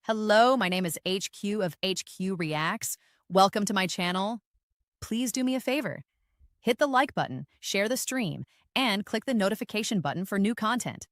Hello, my name is HQ of HQ Reacts. Welcome to my channel. Please do me a favor. Hit the like button, share the stream, and click the notification button for new content.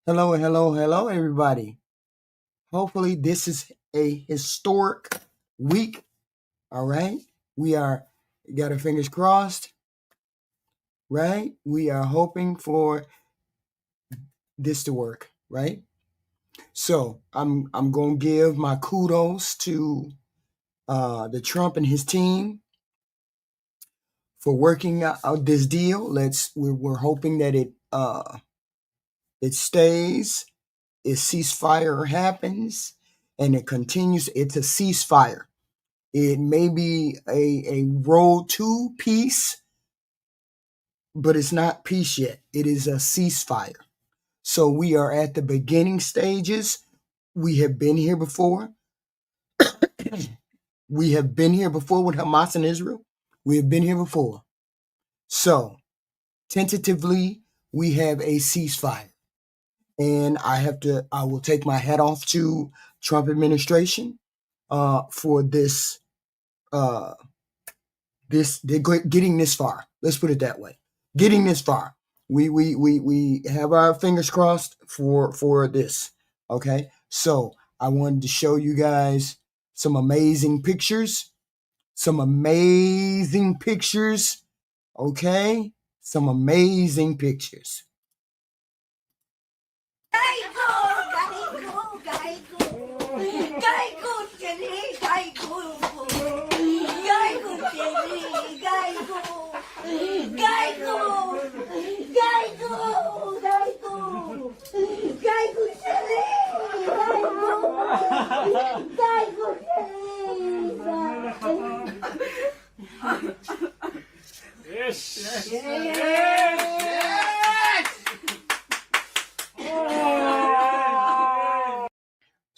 Hello, everybody. Hopefully, this is a historic week. All right. We got our fingers crossed, right? We are hoping for this to work, right? So I'm gonna give my kudos to the Trump and his team for working out this deal. We're hoping that it stays. A ceasefire happens and it continues. It's a ceasefire. It may be a road to peace, but it's not peace yet. It is a ceasefire. So we are at the beginning stages. We have been here before. We have been here before with Hamas and Israel. We have been here before. So tentatively, we have a ceasefire. And I will take my hat off to Trump administration for this getting this far. Let's put it that way. Getting this far. We have our fingers crossed for this. Okay. So I wanted to show you guys some amazing pictures. Okay. Some amazing pictures.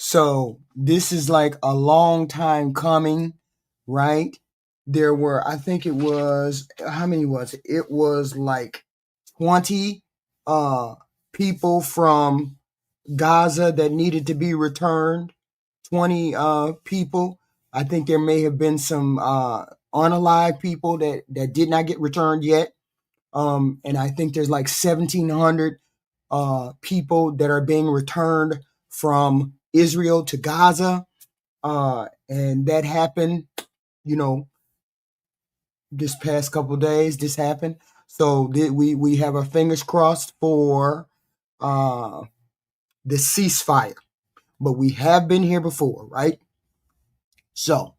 So this is like a long time coming, right? There were, I think it was, how many was it? It was like 20 people from Gaza that needed to be returned. 20 people. I think there may have been some unalive people that did not get returned yet. And I think there's like 1,700 people that are being returned from Israel to Gaza. And that happened, this past couple of days, this happened. So we have our fingers crossed for the ceasefire. But we have been here before, right? So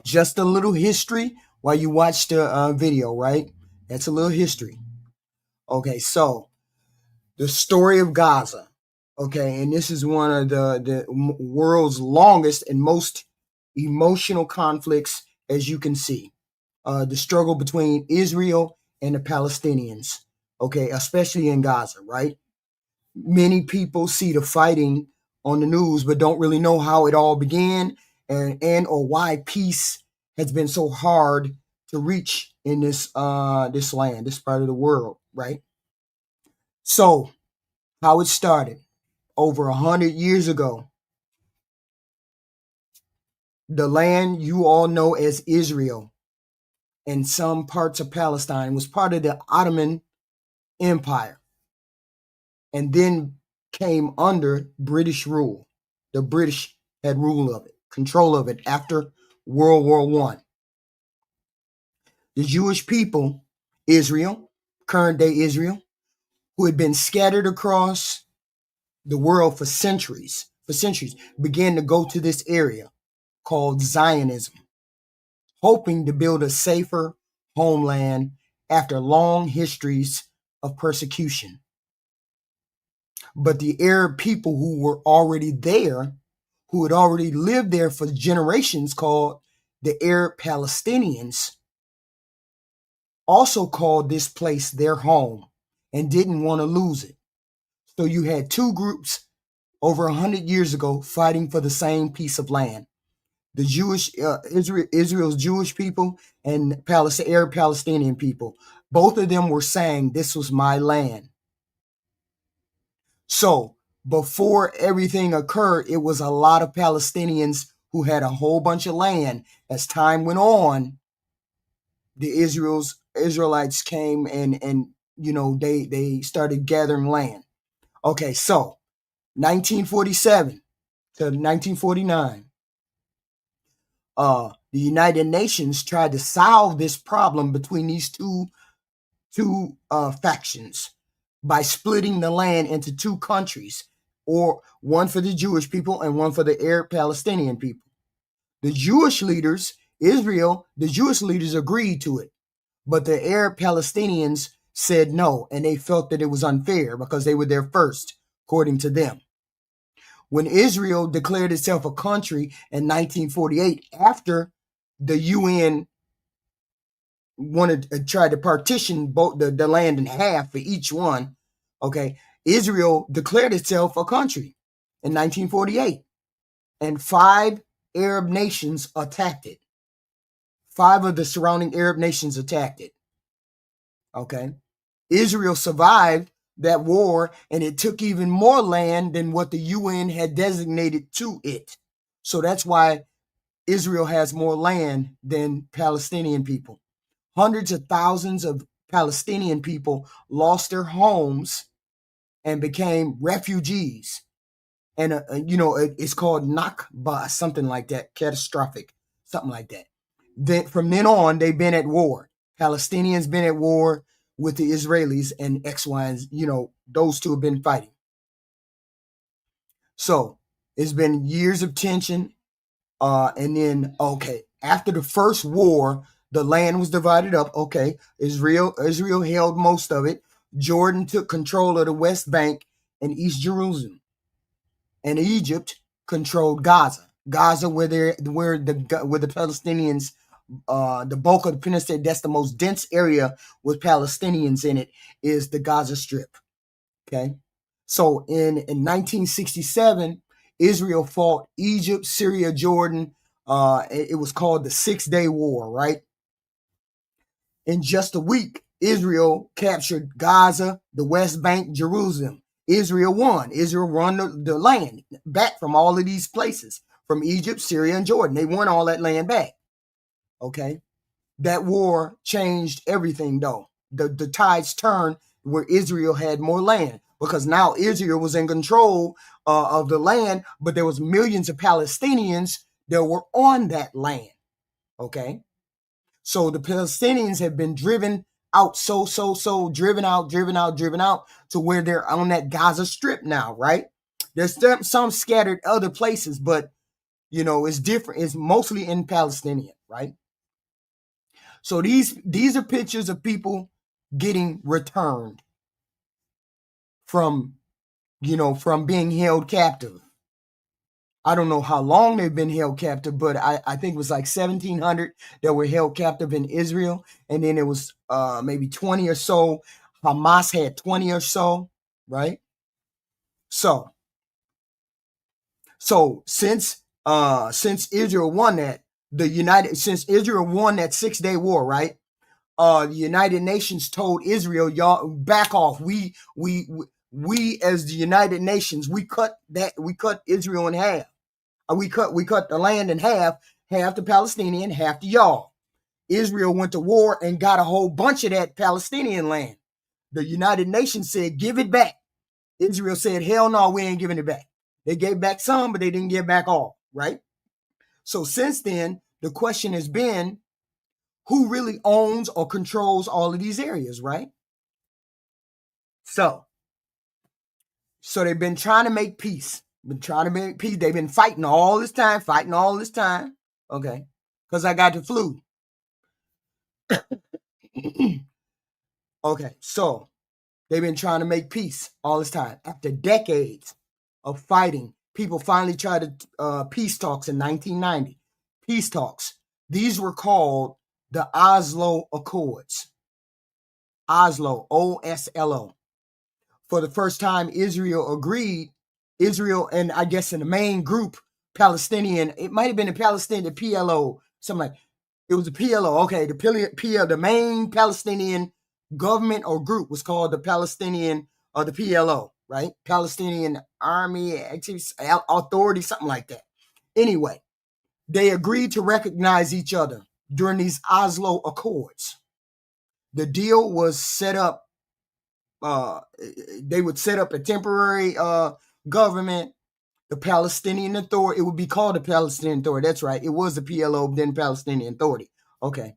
just a little history while you watch the video, right? That's a little history. Okay, so the story of Gaza. Okay, and this is one of the world's longest and most emotional conflicts, as you can see. The struggle between Israel and the Palestinians, okay, especially in Gaza, right? Many people see the fighting on the news, but don't really know how it all began and or why peace has been so hard to reach in this land, this part of the world, right? So, how it started over 100 years ago. The land you all know as Israel and some parts of Palestine. It was part of the Ottoman Empire, and then came under British rule. The British had rule of it, control of it after World War One. The Jewish people, Israel, current day Israel, who had been scattered across the world for centuries, began to go to this area called Zionism, hoping to build a safer homeland after long histories of persecution. But the Arab people who were already there, who had already lived there for generations, called the Arab Palestinians, also called this place their home and didn't want to lose it. So you had two groups over 100 years ago fighting for the same piece of land. The Jewish, Israel's Jewish people and Arab Palestinian people. Both of them were saying this was my land. So before everything occurred, it was a lot of Palestinians who had a whole bunch of land. As time went on, the Israelites came and they started gathering land. Okay, so 1947 to 1949, the United Nations tried to solve this problem between these two factions by splitting the land into two countries, or one for the Jewish people and one for the Arab Palestinian people. The Jewish leaders agreed to it, but the Arab Palestinians said no, and they felt that it was unfair because they were there first, according to them. When Israel declared itself a country in 1948, after the UN tried to partition both the land in half for each one, okay, Israel declared itself a country in 1948, and 5 Arab nations attacked it. 5 of the surrounding Arab nations attacked it. Okay, Israel survived that war, and it took even more land than what the UN had designated to it. So that's why Israel has more land than Palestinian people. Hundreds of thousands of Palestinian people lost their homes and became refugees. And, it's called Nakba, something like that, catastrophic, something like that. Then from then on, they've been at war. Palestinians been at war with the Israelis, and X, Y, and those two have been fighting. So it's been years of tension. And then, okay, after the first war, the land was divided up. Okay, Israel held most of it. Jordan took control of the West Bank and East Jerusalem, and Egypt controlled Gaza. Gaza, where the Palestinians, the bulk of the peninsula, that's the most dense area with Palestinians in it, is the Gaza Strip. Okay, so in 1967, Israel fought Egypt, Syria, Jordan. It was called the 6-Day War, right? In just a week, Israel captured Gaza, the West Bank, Jerusalem. Israel won. Israel won the land back from all of these places, from Egypt, Syria, and Jordan. They won all that land back. Okay. That war changed everything, though. The tides turned where Israel had more land, because now Israel was in control of the land, but there was millions of Palestinians that were on that land. Okay. So the Palestinians have been driven out, driven out to where they're on that Gaza Strip now, right? There's some scattered other places, but it's different. It's mostly in Palestinian, right? So these are pictures of people getting returned from being held captive. I don't know how long they've been held captive, but I think it was like 1,700 that were held captive in Israel. And then it was maybe 20 or so. Hamas had 20 or so, right? So since Israel won that, since Israel won that 6-Day War, right? The United Nations told Israel, y'all back off. We as the United Nations, we cut Israel in half. We cut the land in half the Palestinian, half the y'all. Israel went to war and got a whole bunch of that Palestinian land. The United Nations said, give it back. Israel said, hell no, we ain't giving it back. They gave back some, but they didn't give back all, right? So since then, the question has been, who really owns or controls all of these areas, right? So they've been trying to make peace. They've been fighting all this time. Okay. Because I got the flu. Okay. So they've been trying to make peace all this time. After decades of fighting, people finally tried peace talks in 1990. Peace talks. These were called the Oslo Accords. Oslo, O-S-L-O. For the first time, Israel and I guess in the main group, Palestinian, it might have been the Palestinian, the PLO, something like, it was the PLO. Okay, the main Palestinian government or group was called the Palestinian, or the PLO, right? Palestinian Army Authority, something like that. Anyway, they agreed to recognize each other during these Oslo Accords. The deal was set up. They would set up a temporary government, the Palestinian Authority. It would be called the Palestinian Authority. That's right. It was the PLO, then Palestinian Authority. Okay.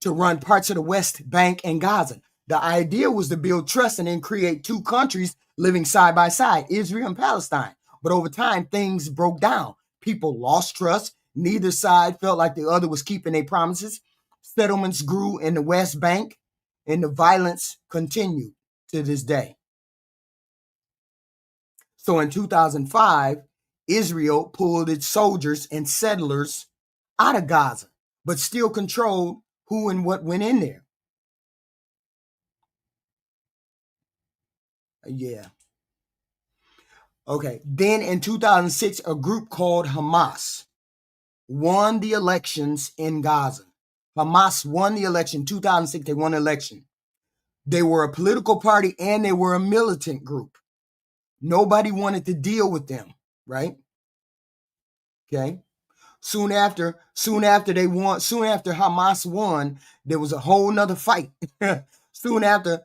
To run parts of the West Bank and Gaza. The idea was to build trust and then create two countries living side by side, Israel and Palestine. But over time, things broke down. People lost trust. Neither side felt like the other was keeping their promises. Settlements grew in the West Bank, and the violence continued to this day. So in 2005, Israel pulled its soldiers and settlers out of Gaza, but still controlled who and what went in there. Yeah. Okay. Then in 2006, a group called Hamas won the elections in Gaza. Hamas won the election. 2006, they won the election. They were a political party and they were a militant group. Nobody wanted to deal with them, right? Okay. Soon after Hamas won, there was a whole nother fight. Soon after,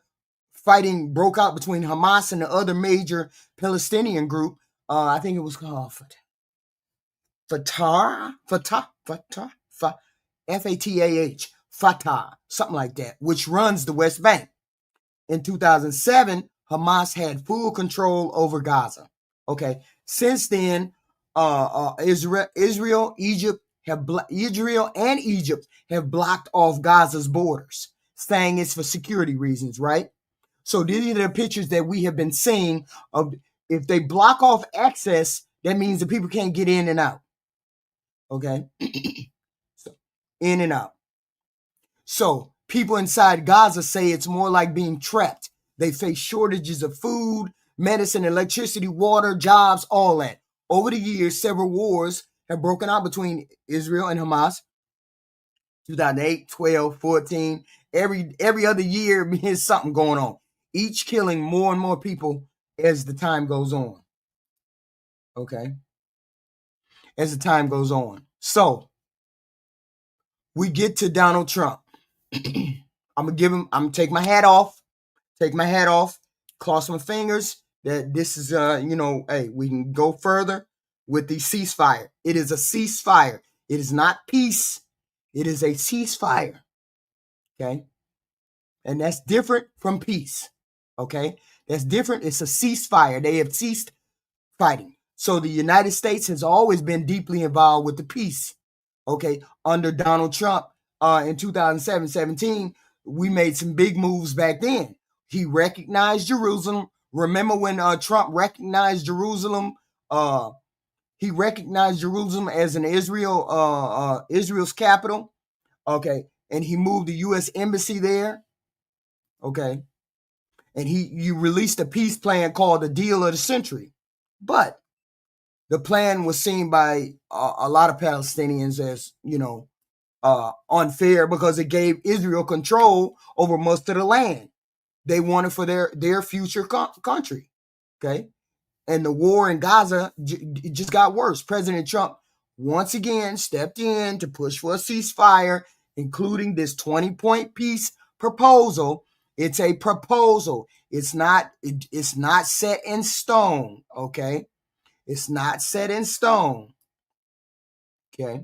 fighting broke out between Hamas and the other major Palestinian group. I think it was called Fatah, F-A-T-A-H, Fatah, something like that, which runs the West Bank. In 2007, Hamas had full control over Gaza. Okay. Since then, Israel and Egypt have blocked off Gaza's borders, saying it's for security reasons, right? So these are the pictures that we have been seeing of, if they block off access, that means the people can't get in and out. Okay. So, in and out. So people inside Gaza say it's more like being trapped. They face shortages of food, medicine, electricity, water, jobs, all that. Over the years, several wars have broken out between Israel and Hamas. 2008, 12, 14. Every other year, there's something going on. Each killing more and more people as the time goes on. Okay? As the time goes on. So, we get to Donald Trump. I'm gonna take my hat off, cross my fingers that this is, hey, we can go further with the ceasefire. It is a ceasefire. It is not peace. It is a ceasefire. Okay? And that's different from peace. Okay? That's different. It's a ceasefire. They have ceased fighting. So the United States has always been deeply involved with the peace. Okay? Under Donald Trump in 2017, we made some big moves back then. He recognized Jerusalem. Remember when Trump recognized Jerusalem? He recognized Jerusalem as an Israel's capital. Okay. And he moved the U.S. embassy there. Okay. And you released a peace plan called the Deal of the Century. But the plan was seen by a lot of Palestinians as, unfair because it gave Israel control over most of the land they wanted for their future country. Okay. And the war in Gaza just got worse. President Trump once again stepped in to push for a ceasefire. including this 20-point peace proposal. It's a proposal. It's not set in stone, okay? It's not set in stone, okay?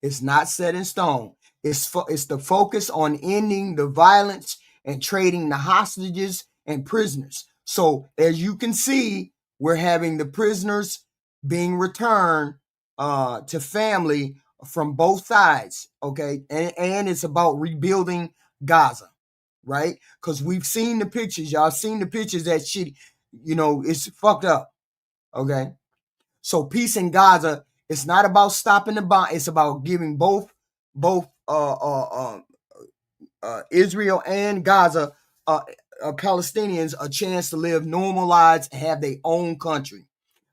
It's not set in stone. It's the focus on ending the violence and trading the hostages and prisoners. So as you can see, we're having the prisoners being returned to family from both sides, okay? And it's about rebuilding Gaza, right? Because we've seen the pictures. Y'all seen the pictures. That shit, it's fucked up, okay? So peace in Gaza, it's not about stopping the bomb. It's about giving both Israel and Gaza Palestinians a chance to live normal lives and have their own country.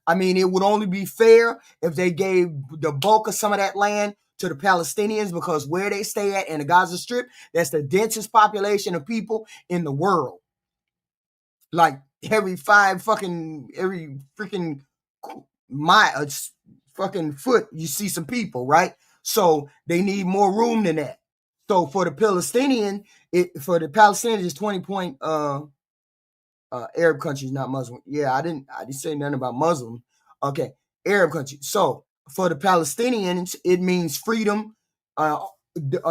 I mean, it would only be fair if they gave the bulk of some of that land to the Palestinians, because where they stay at in the Gaza Strip, that's the densest population of people in the world. Like every freaking mile, fucking foot, you see some people, right? So they need more room than that. So for the Palestinians, it's 20-point Arab countries, not Muslim. Yeah, I didn't say nothing about Muslim. Okay, Arab countries. So for the Palestinians, it means freedom, a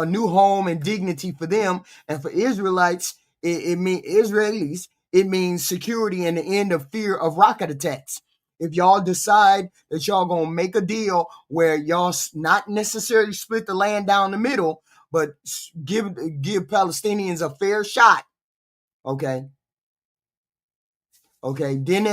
new home and dignity for them, and for Israelites, it means Israelis. It means security and the end of fear of rocket attacks. If y'all decide that y'all gonna make a deal where y'all not necessarily split the land down the middle, but give Palestinians a fair shot, okay, then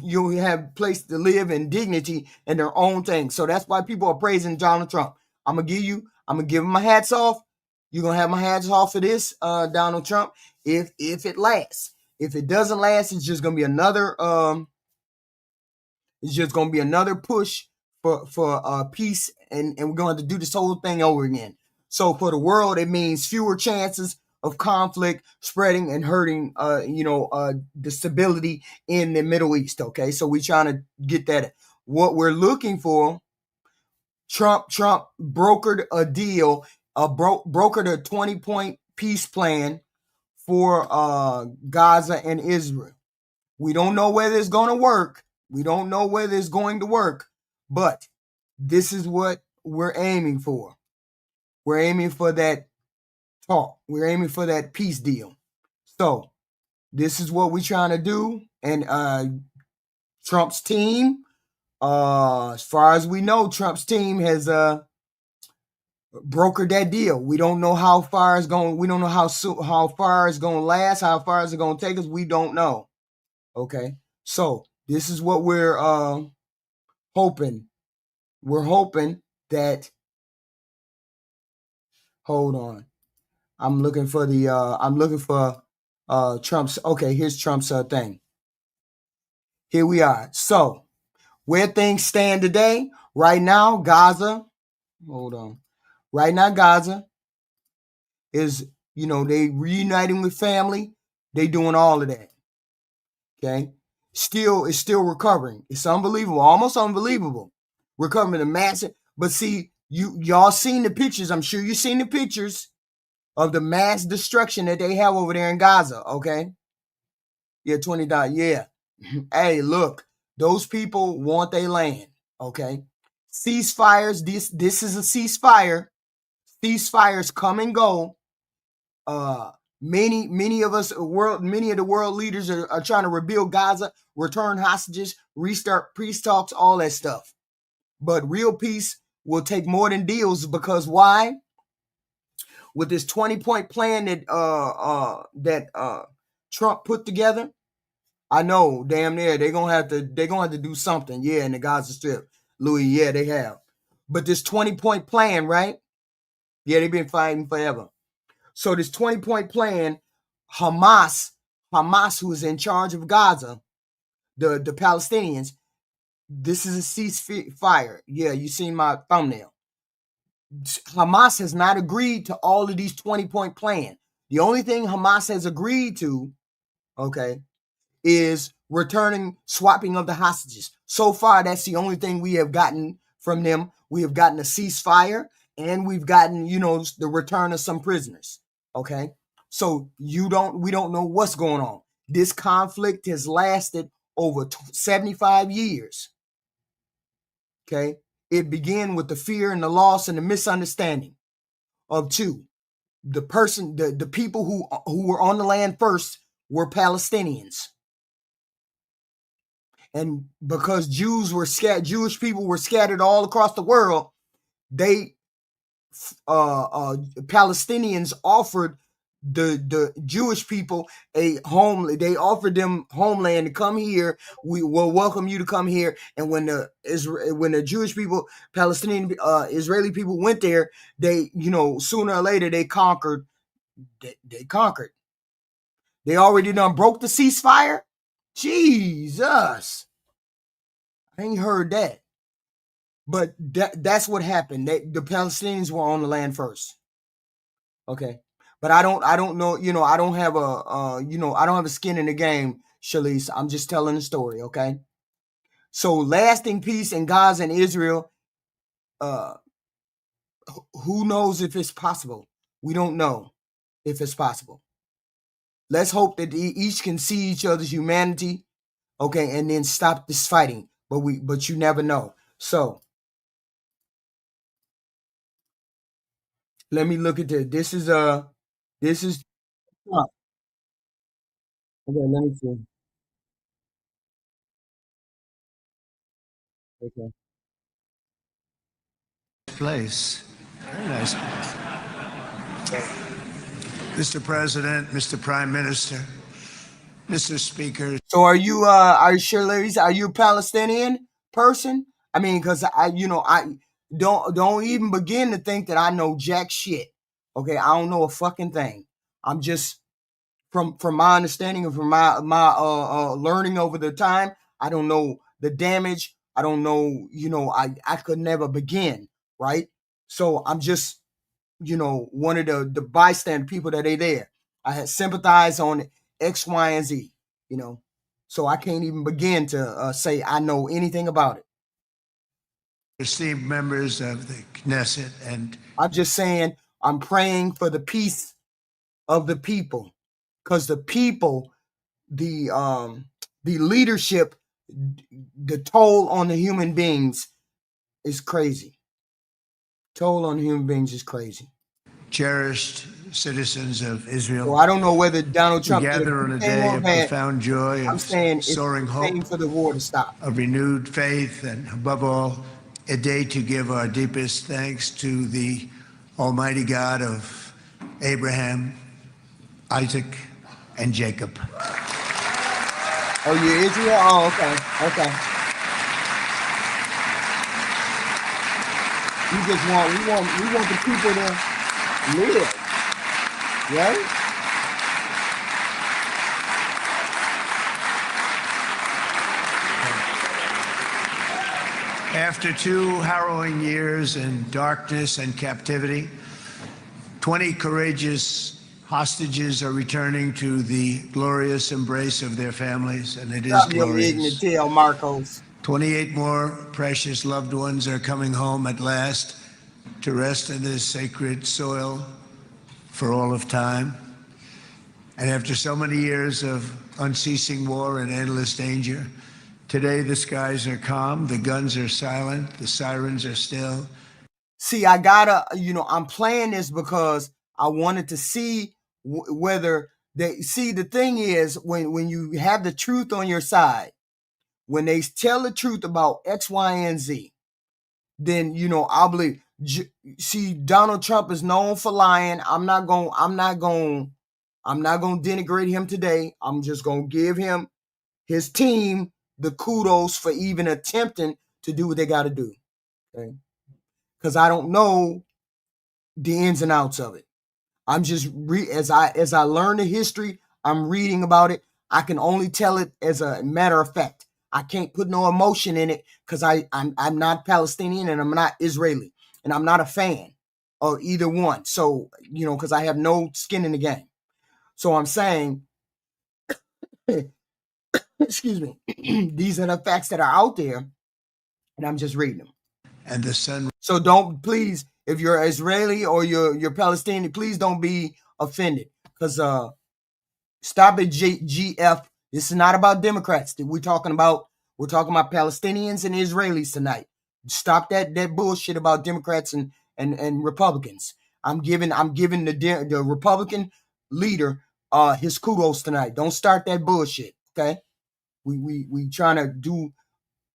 you'll have place to live in dignity and their own thing. So that's why people are praising Donald Trump. I'm gonna give him my hats off. You're gonna have my hats off for this, Donald Trump, if it lasts. If it doesn't last, it's just gonna be another push for peace, and we're going to do this whole thing over again. So for the world, it means fewer chances of conflict spreading and hurting the stability in the Middle East. Okay, so we're trying to get that. What we're looking for, Trump brokered a deal, brokered a 20-point peace plan for Gaza and Israel. We don't know whether it's going to work. But this is what we're aiming for. We're aiming for that talk. We're aiming for that peace deal. So this is what we're trying to do. And Trump's team, as far as we know, Trump's team has brokered that deal. We don't know how far it's going. We don't know how far it's going to last. How far is it going to take us? We don't know. Okay, so this is what we're hoping. We're hoping that. Hold on, I'm looking for Trump's. Okay, here's Trump's thing. Here we are. So where things stand today, right now, Gaza. Hold on. Right now, Gaza is, they reuniting with family. They doing all of that. Okay. It's still recovering. It's unbelievable, almost unbelievable. Recovering the massive. But see, y'all seen the pictures. I'm sure you've seen the pictures of the mass destruction that they have over there in Gaza. Okay. Yeah, $20. Yeah. Hey, look, those people want their land. Okay. Ceasefires. This is a ceasefire. Ceasefires come and go. Many of the world leaders are trying to rebuild Gaza, return hostages, restart peace talks, all that stuff. But real peace will take more than deals, because why? With this 20-point plan that Trump put together, I know damn near they're gonna have to do something. Yeah, in the Gaza Strip, Louis. Yeah, they have. But this 20-point plan, right? Yeah, they've been fighting forever. So this 20-point plan, Hamas, who is in charge of Gaza, the Palestinians, this is a ceasefire. Yeah, you seen my thumbnail. Hamas has not agreed to all of these 20-point plan. The only thing Hamas has agreed to, okay, is swapping of the hostages. So far, that's the only thing we have gotten from them. We have gotten a ceasefire, and we've gotten, the return of some prisoners. Okay, so we don't know what's going on. This conflict has lasted over 75 years. Okay, it began with the fear and the loss and the misunderstanding of two. The people who were on the land first were Palestinians. And because Jewish people were scattered all across the world, they Palestinians offered the Jewish people a home. They offered them homeland to come here. We will welcome you to come here. And when the Jewish people, Palestinian Israeli people went there, they sooner or later they conquered. They conquered. They already done broke the ceasefire. Jesus, I ain't heard that. But that's what happened. The Palestinians were on the land first. Okay. But I don't know, I don't have I don't have a skin in the game, Shalise. I'm just telling the story, okay? So lasting peace in Gaza and Israel, who knows if it's possible? We don't know if it's possible. Let's hope that each can see each other's humanity, okay, and then stop this fighting. But you never know. So let me look at this. This is Trump. Okay, let me see. Okay. Place. Very nice place. Mr. President, Mr. Prime Minister, Mr. Speaker. So are you sure, ladies? Are you a Palestinian person? I mean, because I don't even begin to think that I know jack shit. Okay, I don't know a fucking thing. I'm just from my understanding and from my learning over the time. I don't know the damage. I don't know. I could never begin. Right. So I'm just one of the bystander people that are there. I had sympathized on X, Y, and Z. So I can't even begin to say I know anything about it. Esteemed members of the Knesset, and I'm just saying I'm praying for the peace of the people, because the people, the leadership, the toll on the human beings is crazy. Toll on human beings is crazy. cherished citizens of Israel. So I don't know whether Donald We Trump did gather on a thing day or of bad. profound joy, I'm of saying it's soaring praying hope, for the war to stop. of renewed faith, and above all, a day to give our deepest thanks to the Almighty God of Abraham, Isaac, and Jacob. Oh, you Israel? Oh, okay. We want the people to live, right? After 2 harrowing years in darkness and captivity, 20 courageous hostages are returning to the glorious embrace of their families, and it is Stop your glorious. ignorant tail, Marcos. 28 more precious loved ones are coming home at last to rest in this sacred soil for all of time. And after so many years of unceasing war and endless danger, today the skies are calm, the guns are silent, the sirens are still. See, I gotta, I'm playing this because I wanted to see whether they see. The thing is, when you have the truth on your side, when they tell the truth about X, Y, and Z, then I'll believe. See, Donald Trump is known for lying. I'm not going to denigrate him today. I'm just going to give him, his team, the kudos for even attempting to do what they got to do. Okay, because I don't know the ins and outs of it. I'm just as I learn the history, I'm reading about it. I can only tell it as a matter of fact. I can't put no emotion in it because I'm not Palestinian and I'm not Israeli and I'm not a fan of either one. So because I have no skin in the game. So I'm saying, excuse me, these are the facts that are out there, and I'm just reading them. And the sun. So don't, please, if you're Israeli or you're Palestinian, please don't be offended. Because stop it, GF. This is not about Democrats. We're talking about Palestinians and Israelis tonight. Stop that bullshit about Democrats and Republicans. I'm giving the Republican leader his kudos tonight. Don't start that bullshit. Okay, we trying to do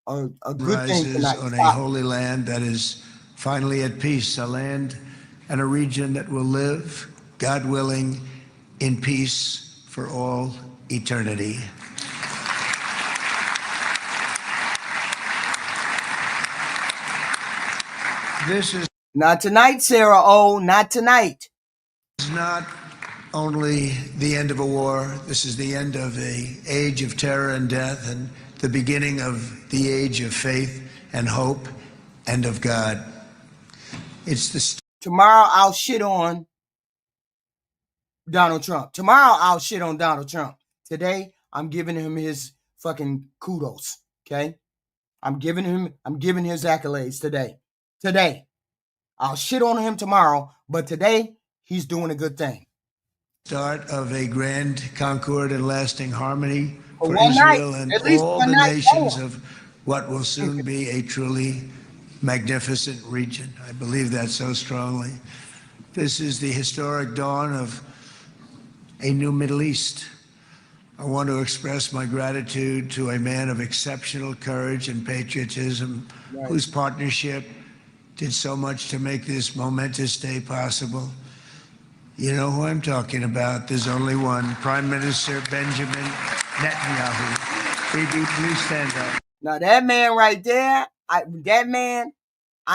a good thing tonight. On a holy land that is finally at peace, a land and a region that will live, God willing, in peace for all eternity. This is not tonight, Sarah. Oh, not tonight. It's not only the end of a war. This is the end of the age of terror and death and the beginning of the age of faith and hope and of God. It's the tomorrow I'll shit on Donald Trump. Tomorrow I'll shit on Donald Trump. Today I'm giving him his fucking kudos. Okay, I'm giving his accolades today. Today I'll shit on him tomorrow, but today he's doing a good thing. Start of a grand concord and lasting harmony for Israel and all the nations of what will soon be a truly magnificent region. I believe that so strongly. This is the historic dawn of a new Middle East. I want to express my gratitude to a man of exceptional courage and patriotism, whose partnership did so much to make this momentous day possible. You know who I'm talking about. There's only one, Prime Minister Benjamin Netanyahu. Bibi, please stand up. Now that man right there, I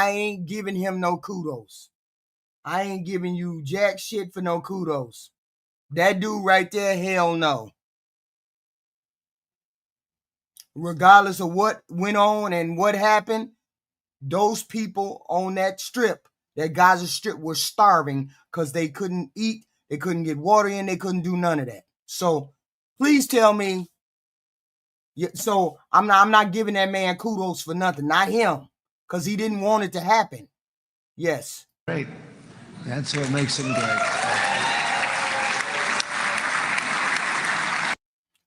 ain't giving him no kudos. I ain't giving you jack shit for no kudos. That dude right there, hell no. Regardless of what went on and what happened, those people on that strip, that Gaza Strip, were starving because they couldn't eat, they couldn't get water in, they couldn't do none of that. So please tell me. So I'm not giving that man kudos for nothing, not him, because he didn't want it to happen. Yes. Great. That's what makes him great.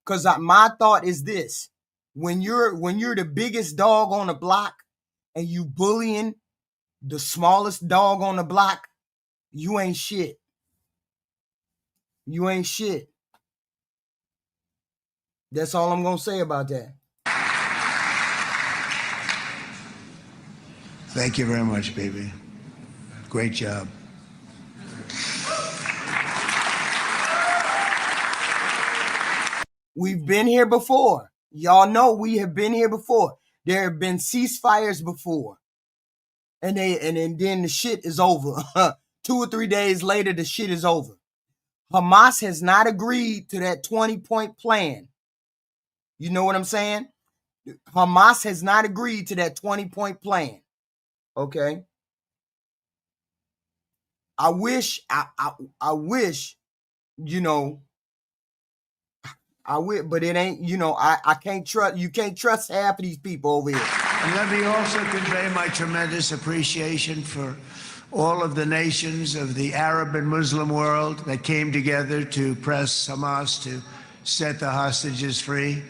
Because my thought is this: when you're the biggest dog on the block and you bullying the smallest dog on the block, you ain't shit. You ain't shit. That's all I'm going to say about that. Thank you very much, baby. Great job. We've been here before. Y'all know we have been here before. There have been ceasefires before. And then the shit is over. 2 or 3 days later, the shit is over. Hamas has not agreed to that 20-point plan. You know what I'm saying? Hamas has not agreed to that 20-point plan. Okay? I wish, you know, I wish, but it ain't, you know, I can't trust, you can't trust half of these people over here. And let me also convey my tremendous appreciation for all of the nations of the Arab and Muslim world that came together to press Hamas to set the hostages free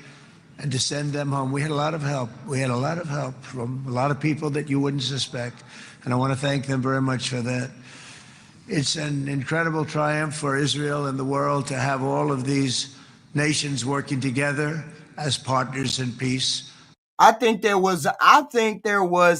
and to send them home. We had a lot of help. We had a lot of help from a lot of people that you wouldn't suspect. And I want to thank them very much for that. It's an incredible triumph for Israel and the world to have all of these nations working together as partners in peace. I think there was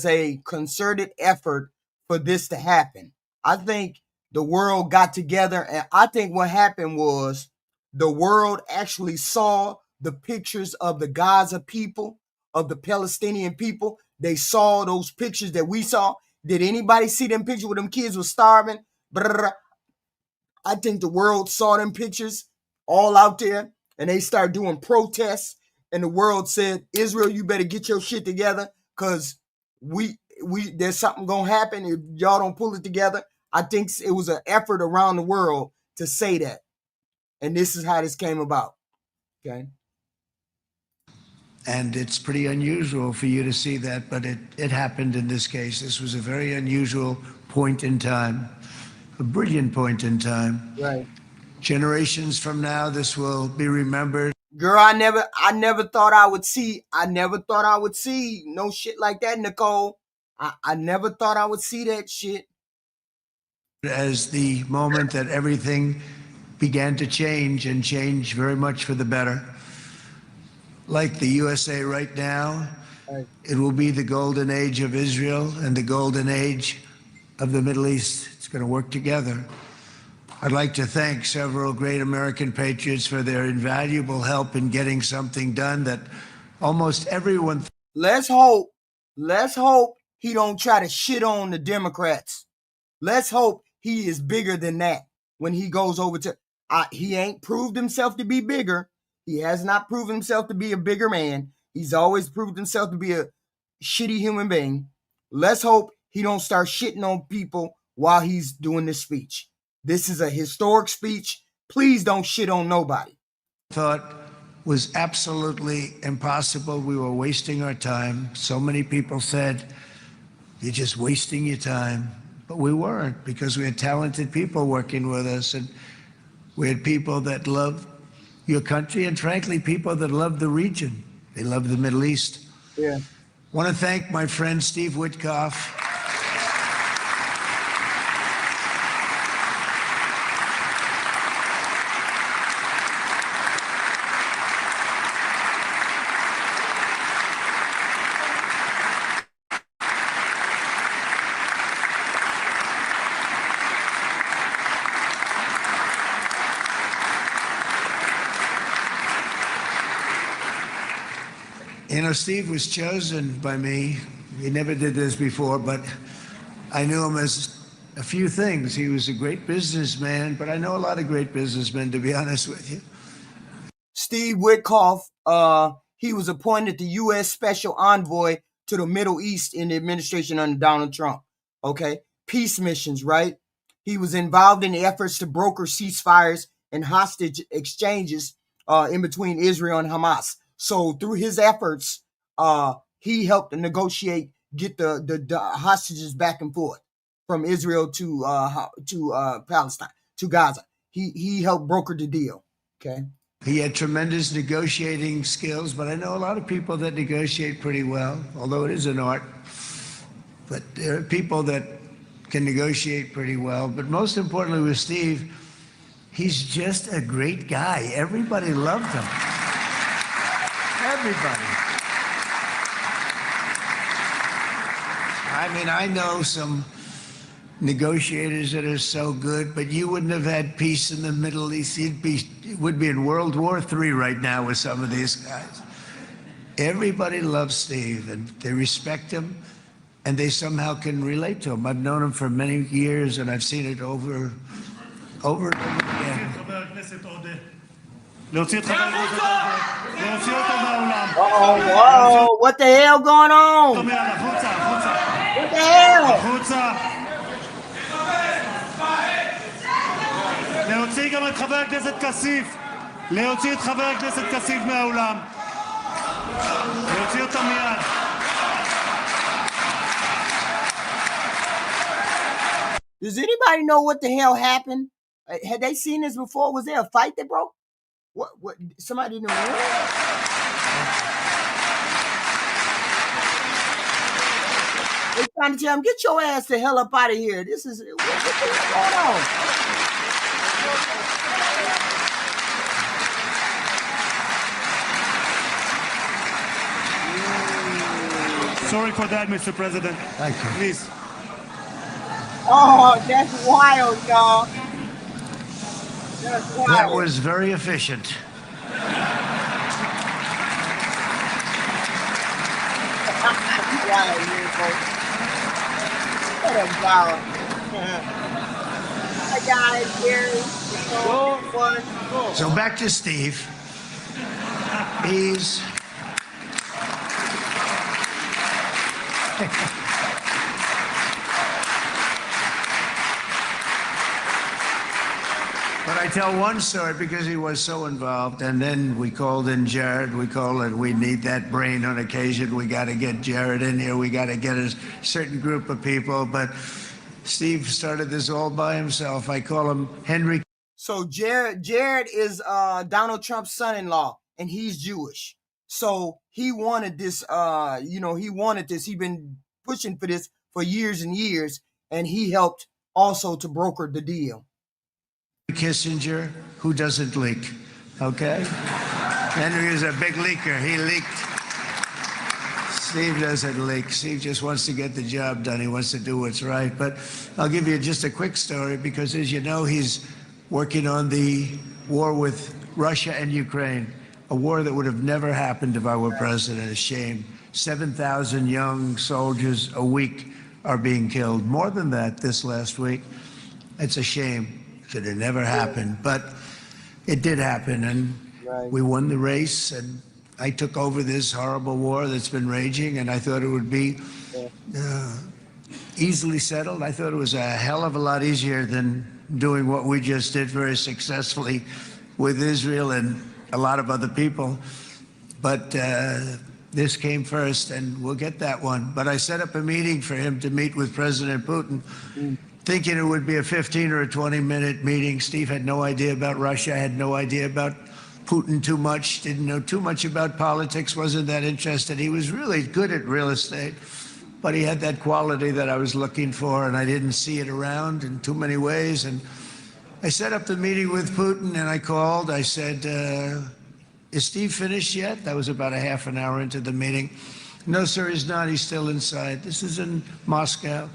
a concerted effort for this to happen. I think the world got together, and I think what happened was the world actually saw the pictures of the Gaza people, of the Palestinian people. They saw those pictures that we saw. Did anybody see them pictures where them kids were starving? I think the world saw them pictures all out there, and they started doing protests. And the world said, Israel, you better get your shit together, because there's something gonna happen if y'all don't pull it together. I think it was an effort around the world to say that. And this is how this came about. Okay. And it's pretty unusual for you to see that, but it happened in this case. This was a very unusual point in time, a brilliant point in time. Right. Generations from now, this will be remembered. Girl, I never thought I would see no shit like that, Nicole. I never thought I would see that shit. As the moment that everything began to change, and change very much for the better. Like the USA right now, Right. it will be the golden age of Israel and the golden age of the Middle East. It's going to work together. I'd like to thank several great American patriots for their invaluable help in getting something done that almost everyone. Let's hope he don't try to shit on the Democrats. Let's hope he is bigger than that when he goes over to. He ain't proved himself to be bigger. He has not proven himself to be a bigger man. He's always proved himself to be a shitty human being. Let's hope he don't start shitting on people while he's doing this speech. This is a historic speech. Please don't shit on nobody. Thought was absolutely impossible. We were wasting our time. So many people said, you're just wasting your time. But we weren't, because we had talented people working with us, and we had people that loved your country, and frankly, people that loved the region. They loved the Middle East. Yeah. I want to thank my friend Steve Witkoff. You know, Steve was chosen by me. He never did this before, but I knew him as a few things. He was a great businessman, but I know a lot of great businessmen, to be honest with you. Steve Witkoff, he was appointed the U.S. Special Envoy to the Middle East in the administration under Donald Trump. Okay? Peace missions, right? He was involved in the efforts to broker ceasefires and hostage exchanges in between Israel and Hamas. So through his efforts, he helped to negotiate, get the hostages back and forth from Israel to Palestine, to Gaza. He helped broker the deal. Okay. He had tremendous negotiating skills, but I know a lot of people that negotiate pretty well, although it is an art. But there are people that can negotiate pretty well. But most importantly with Steve, he's just a great guy. Everybody loved him. Everybody. I mean, I know some negotiators that are so good, but you wouldn't have had peace in the Middle East. It would be in World War III right now with some of these guys. Everybody loves Steve, and they respect him, and they somehow can relate to him. I've known him for many years, and I've seen it over and over again. Oh, what the hell going on? What the hell? להוציא גם את חבר הכנסת כסיף, להוציא את חבר הכנסת כסיף מהאולם, להוציא אותם מיד. Does anybody know what the hell happened? Had they seen this before? Was there a fight that broke? What? Somebody didn't know. They're trying to tell him, get your ass the hell up out of here. This is what's going on? Sorry for that, Mr. President. Thank you. Please. Oh, that's wild, y'all. That's wild. That was very efficient. What a violent. Hi guys, Gary. So back to Steve. He's But I tell one story because he was so involved, and then we called in Jared. We need that brain on occasion. We got to get Jared in here. We got to get a certain group of people. But Steve started this all by himself. I call him Henry. So Jared is Donald Trump's son-in-law, and he's Jewish. So he wanted this, he wanted this. He's been pushing for this for years and years, and he helped also to broker the deal. Kissinger, who doesn't leak, okay? Henry is a big leaker. He leaked. Steve doesn't leak. Steve just wants to get the job done. He wants to do what's right. But I'll give you just a quick story because, as you know, he's working on the war with Russia and Ukraine, a war that would have never happened if I were president. A shame. 7,000 young soldiers a week are being killed. More than that this last week. It's a shame that it never happened, but it did happen, and we won the race, and I took over this horrible war that's been raging, and I thought it would be easily settled. I thought it was a hell of a lot easier than doing what we just did very successfully with Israel and a lot of other people. But this came first, and we'll get that one. But I set up a meeting for him to meet with President Putin, thinking it would be a 15 or a 20-minute meeting. Steve had no idea about Russia, had no idea about Putin too much, didn't know too much about politics, wasn't that interested. He was really good at real estate, but he had that quality that I was looking for, and I didn't see it around in too many ways. And I set up the meeting with Putin, and I called. I said, is Steve finished yet? That was about a half an hour into the meeting. No, sir, he's not. He's still inside. This is in Moscow.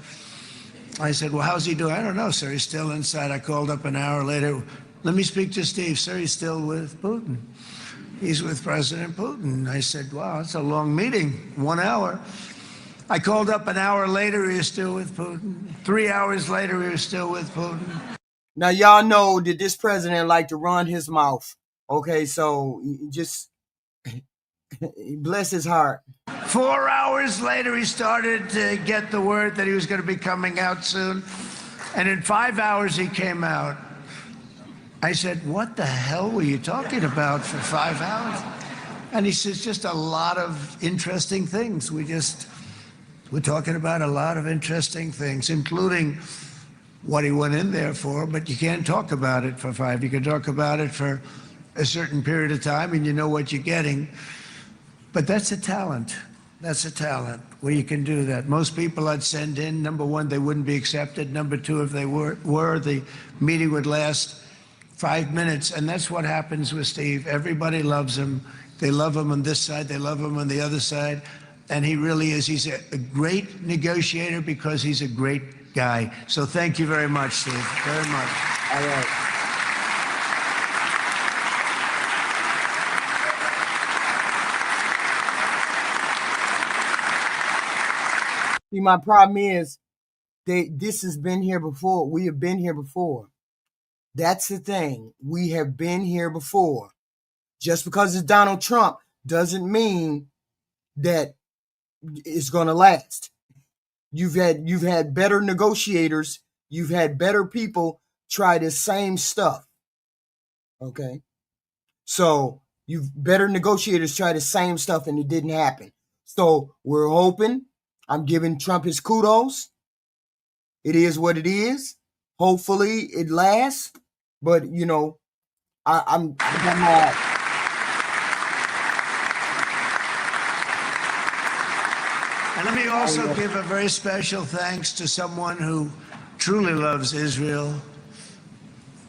I said, well, how's he doing? I don't know, sir. He's still inside. I called up an hour later. Let me speak to Steve. Sir, he's still with Putin. He's with President Putin. I said, wow, that's a long meeting, 1 hour. I called up an hour later. He was still with Putin. 3 hours later, he was still with Putin. Now, y'all know that this president like to run his mouth. Okay, so just bless his heart. 4 hours later, he started to get the word that he was going to be coming out soon. And in 5 hours, he came out. I said, what the hell were you talking about for 5 hours? And he says, just a lot of interesting things. We're talking about a lot of interesting things, including what he went in there for, but you can't talk about it for 5. You can talk about it for a certain period of time, and you know what you're getting. But that's a talent. That's a talent where you can do that. Most people I'd send in, number one, they wouldn't be accepted. Number two, if they were the meeting would last 5 minutes. And that's what happens with Steve. Everybody loves him. They love him on this side. They love him on the other side. And he really is. He's a great negotiator because he's a great guy. So thank you very much, Steve. Very much. All right. See, my problem is this has been here before. We have been here before. That's the thing. We have been here before. Just because it's Donald Trump doesn't mean that it's going to last. You've had better negotiators. You've had better people try the same stuff. Okay. So you've better negotiators try the same stuff and it didn't happen. So we're hoping. I'm giving Trump his kudos. It is what it is. Hopefully it lasts. But, you know, I'm And let me also give a very special thanks to someone who truly loves Israel. In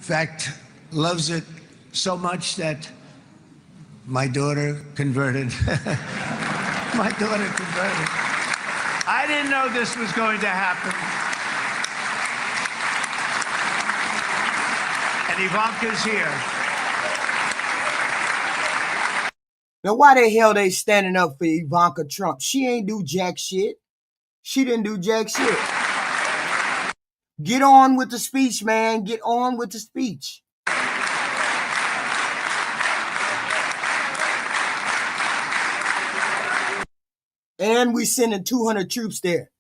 fact, loves it so much that my daughter converted. My daughter converted. I didn't know this was going to happen. And Ivanka's here. Now, why the hell they standing up for Ivanka Trump? She ain't do jack shit. She didn't do jack shit. Get on with the speech, man. Get on with the speech. And we sending 200 troops there.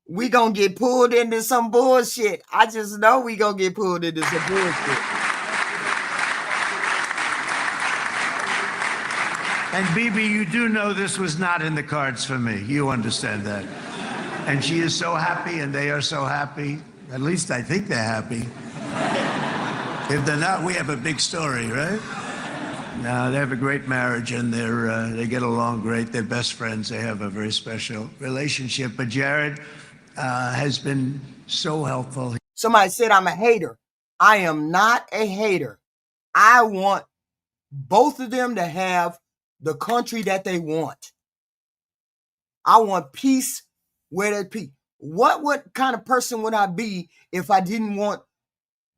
We gonna get pulled into some bullshit. I just know we gonna get pulled into some bullshit. And Bibi, you do know this was not in the cards for me. You understand that. And she is so happy, and they are so happy. At least I think they're happy. If they're not, we have a big story, right? No, they have a great marriage, and they get along great. They're best friends. They have a very special relationship. But Jared has been so helpful. Somebody said I'm a hater. I am not a hater. I want both of them to have the country that they want. I want peace where there's peace. What kind of person would I be if I didn't want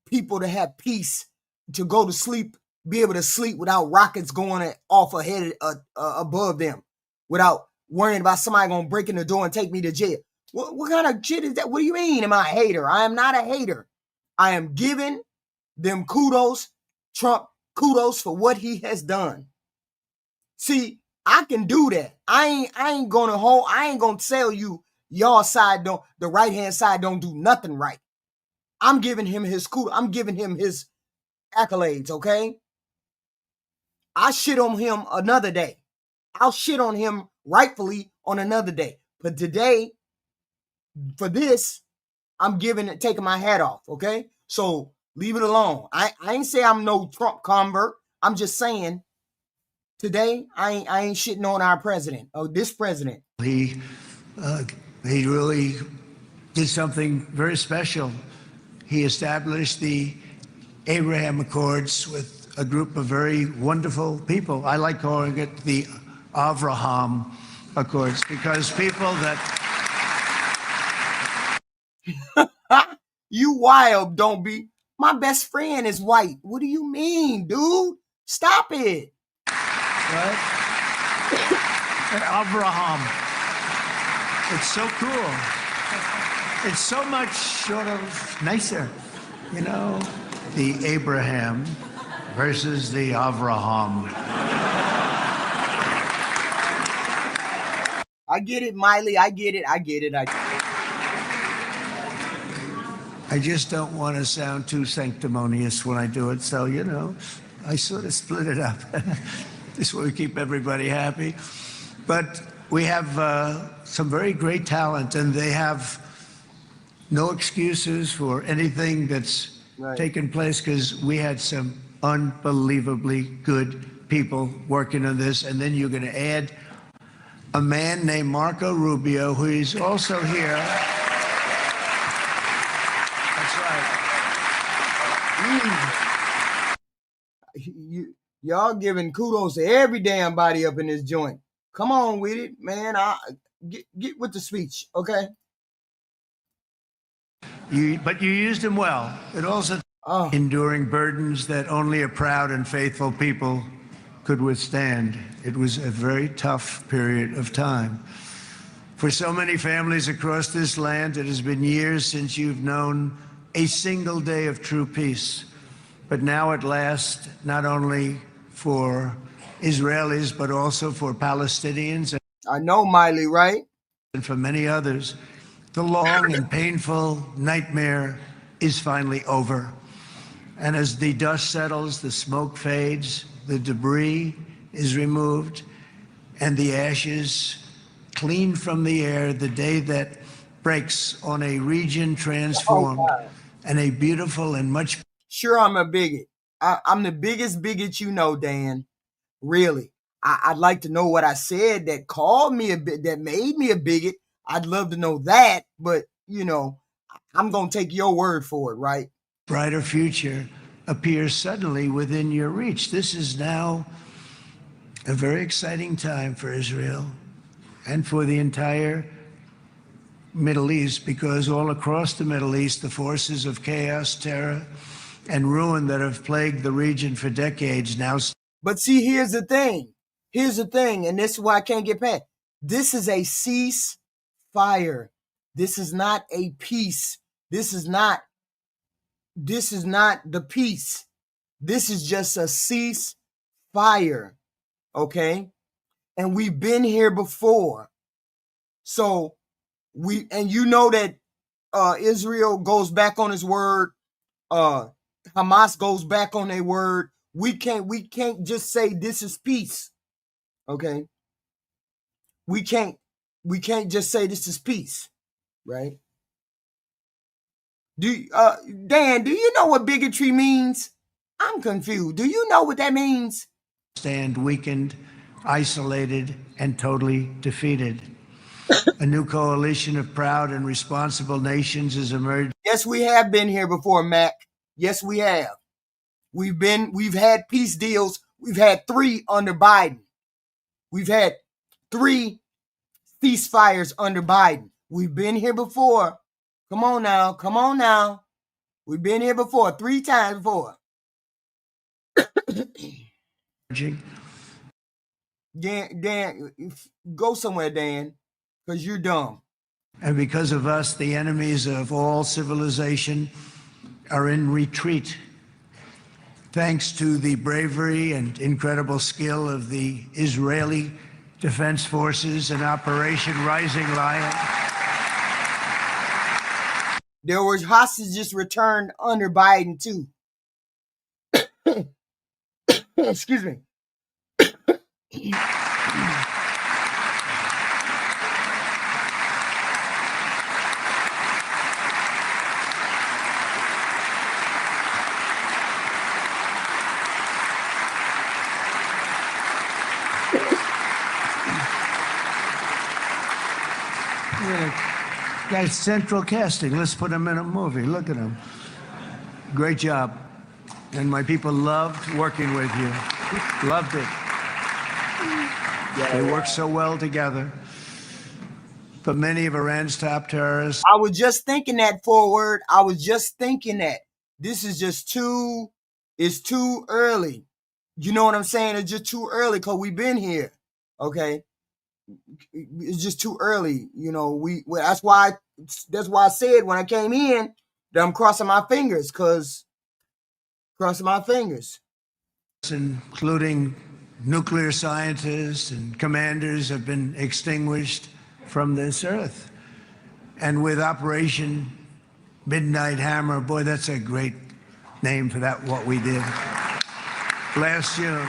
people to have peace, to go to sleep, be able to sleep without rockets going off ahead above them, without worrying about somebody going to break in the door and take me to jail? What kind of shit is that? What do you mean, am I a hater? I am not a hater. I am giving them kudos, Trump kudos for what he has done. See, I can do that. I ain't gonna tell you y'all side don't, the right hand side don't do nothing right. I'm giving him his kudos. I'm giving him his accolades, okay? I shit on him another day. I'll shit on him rightfully on another day. But today, for this, I'm taking my hat off, okay? So leave it alone. I ain't say I'm no Trump convert. I'm just saying today I ain't shitting on our president, or this president. He really did something very special. He established the Abraham Accords with a group of very wonderful people. I like calling it the Avraham Accords, because people that... You wild, don't be. My best friend is white. What do you mean, dude? Stop it. Right? Avraham. It's so cool. It's so much sort of nicer, you know? The Abraham versus the Avraham. I get it, Miley. I get it. I just don't want to sound too sanctimonious when I do it, so, you know, I sort of split it up. This way we keep everybody happy. But we have some very great talent, and they have no excuses for anything that's taken place, because we had some unbelievably good people working on this. And then you're going to add a man named Marco Rubio, who is also here. That's right. Y'all giving kudos to every damn body up in this joint. Come on with it, man. Get with the speech, okay? But you used him well. It also enduring burdens that only a proud and faithful people could withstand. It was a very tough period of time. For so many families across this land, it has been years since you've known a single day of true peace. But now at last, not only for Israelis, but also for Palestinians. I know, Miley, right? And for many others, the long and painful nightmare is finally over. And as the dust settles, the smoke fades, the debris is removed, and the ashes cleaned from the air, the day that breaks on a region transformed and a beautiful and much... Sure, I'm a bigot. I'm the biggest bigot you know, Dan. Really. I'd like to know what I said that called me a bit, that made me a bigot. I'd love to know that, but, you know, I'm going to take your word for it, right? Brighter future appears suddenly within your reach. This is now a very exciting time for Israel and for the entire Middle East, because all across the Middle East, the forces of chaos, terror, and ruin that have plagued the region for decades now... But see, here's the thing. And this is why I can't get past. This is a ceasefire. This is not a peace. This is not the peace. This is just a ceasefire. Okay? And we've been here before. So you know that Israel goes back on his word. Hamas goes back on their word. We can't just say this is peace. Okay? We can't just say this is peace. right? Dan, do you know what bigotry means? I'm confused. Do you know what that means? Stand weakened, isolated, and totally defeated. A new coalition of proud and responsible nations is emerging. Yes, we have been here before, Mac. Yes, we have. We've had peace deals. We've had 3 under Biden. We've had 3 ceasefires under Biden. We've been here before. Come on now. Come on now. We've been here before, 3 times before. Dan, go somewhere, Dan, because you're dumb. And because of us, the enemies of all civilization are in retreat. Thanks to the bravery and incredible skill of the Israeli Defense Forces and Operation Rising Lion. There were hostages returned under Biden, too. Excuse me. Guys, central casting. Let's put him in a movie. Look at him. Great job. And my people loved working with you. Loved it. They worked so well together. But many of Iran's top terrorists. I was just thinking that forward. I was just thinking that. This is just it's too early. You know what I'm saying? It's just too early because we've been here. Okay. It's just too early. You know, that's why I said when I came in that I'm crossing my fingers, including nuclear scientists and commanders, have been extinguished from this earth. And with Operation Midnight Hammer, boy, that's a great name for that, what we did last June.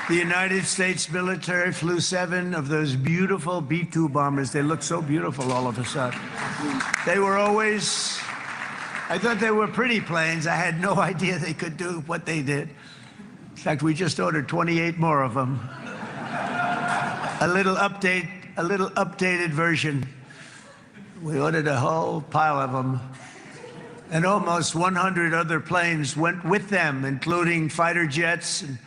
The United States military flew 7 of those beautiful B-2 bombers. They look so beautiful all of a sudden. They were always, I thought they were pretty planes. I had no idea they could do what they did. In fact, we just ordered 28 more of them. A little updated version. We ordered a whole pile of them. And almost 100 other planes went with them, including fighter jets. And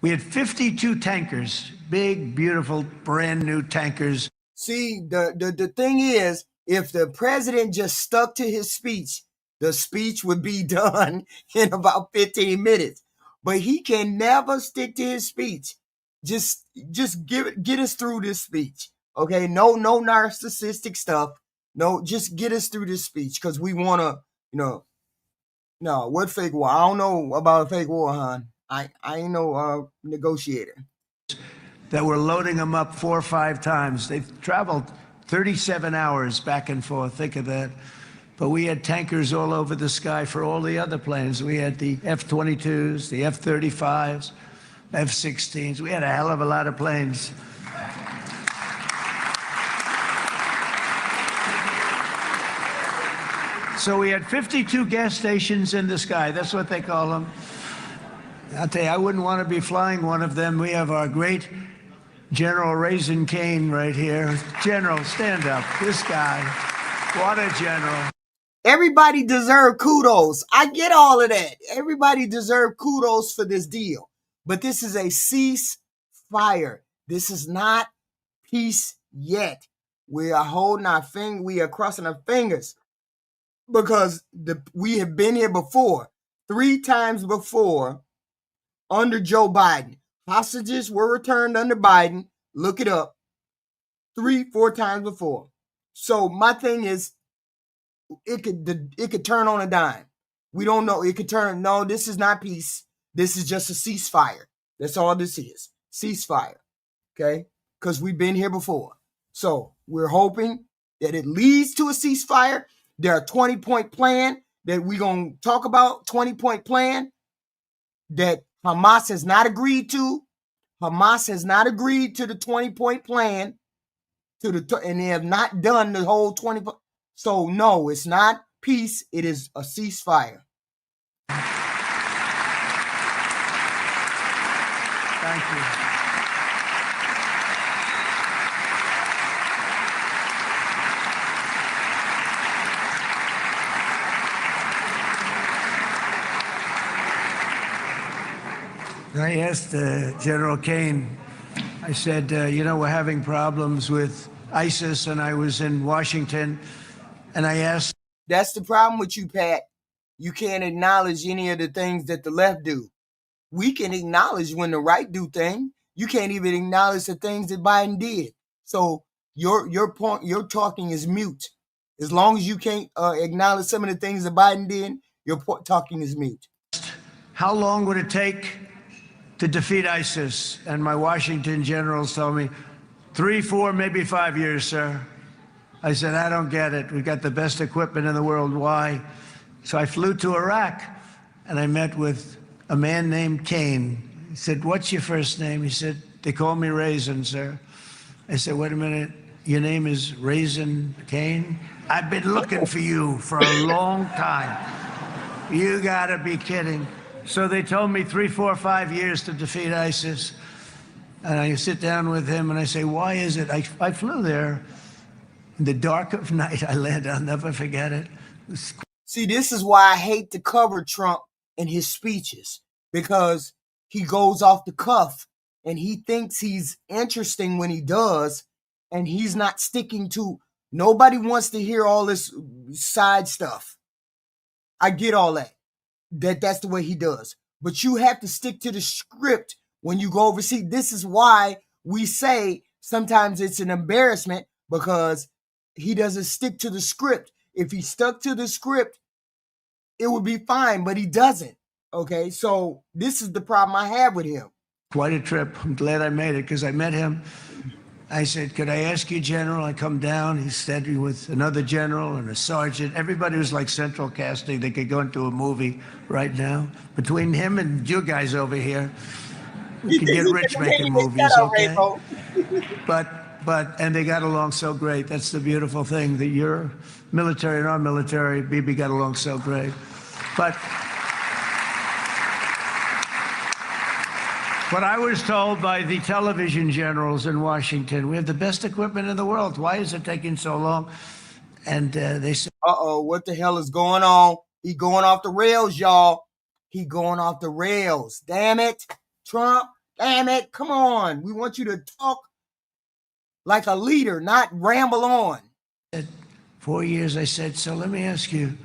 we had 52 tankers, big, beautiful, brand new tankers. See, the thing is, if the president just stuck to his speech, the speech would be done in about 15 minutes. But he can never stick to his speech. Just get us through this speech. Okay, no narcissistic stuff. No, just get us through this speech because we want to, no, what fake war? I don't know about a fake war, hon. I ain't no negotiator. That were loading them up 4 or 5 times. They've traveled 37 hours back and forth. Think of that. But we had tankers all over the sky for all the other planes. We had the F-22s, the F-35s, F-16s. We had a hell of a lot of planes. So we had 52 gas stations in the sky. That's what they call them. I'll tell you, I wouldn't want to be flying one of them. We have our great General Raisin Cane right here. General, stand up. This guy, what a general. Everybody deserves kudos. I get all of that. Everybody deserves kudos for this deal. But this is a ceasefire. This is not peace yet. We are holding our finger. We are crossing our fingers because we have been here before. 3 times before under Joe Biden. Hostages were returned under Biden. Look it up. 3, 4 times before. So my thing is, it could turn on a dime. We don't know. It could turn. No, this is not peace. This is just a ceasefire. That's all this is. Ceasefire. Okay? Because we've been here before. So we're hoping that it leads to a ceasefire. There are a 20-point plan that we're going to talk about. 20-point plan that Hamas has not agreed to. Hamas has not agreed to the 20-point plan and they have not done the whole 20. So no, it's not peace. It is a ceasefire. Thank you. I asked General Kane, I said, we're having problems with ISIS, and I was in Washington, and I asked. That's the problem with you, Pat. You can't acknowledge any of the things that the left do. We can acknowledge when the right do things. You can't even acknowledge the things that Biden did. So your point, your talking is mute. As long as you can't acknowledge some of the things that Biden did, your talking is mute. How long would it take to defeat ISIS? And my Washington generals told me 3, 4, maybe 5 years, sir. I said, I don't get it. We've got the best equipment in the world. Why? So I flew to Iraq, and I met with a man named Kane. He said, what's your first name? He said, they call me Raisin, sir. I said, wait a minute, your name is Raisin Kane? I've been looking for you for a long time. You gotta be kidding. So they told me 3, 4, 5 years to defeat ISIS. And I sit down with him and I say, why is it? I flew there in the dark of night. I landed, I'll never forget it. See, this is why I hate to cover Trump in his speeches, because he goes off the cuff and he thinks he's interesting when he does, and he's not sticking to. Nobody wants to hear all this side stuff. I get all that. That's the way he does. But you have to stick to the script when you go overseas. This is why we say sometimes it's an embarrassment, because he doesn't stick to the script. If he stuck to the script, it would be fine, but he doesn't. Okay, so this is the problem I have with him. Quite a trip. I'm glad I made it, because I met him. I said, could I ask you, General? I come down. He's standing with another general and a sergeant. Everybody was like central casting. They could go into a movie right now. Between him and you guys over here, we can get rich making movies, okay? And they got along so great. That's the beautiful thing, that your military and our military, Bibi, got along so great. But I was told by the television generals in Washington, we have the best equipment in the world. Why is it taking so long? And they said, uh-oh, what the hell is going on? He going off the rails, y'all. He going off the rails. Damn it, Trump. Damn it. Come on. We want you to talk like a leader, not ramble on. 4 years, I said, so let me ask you,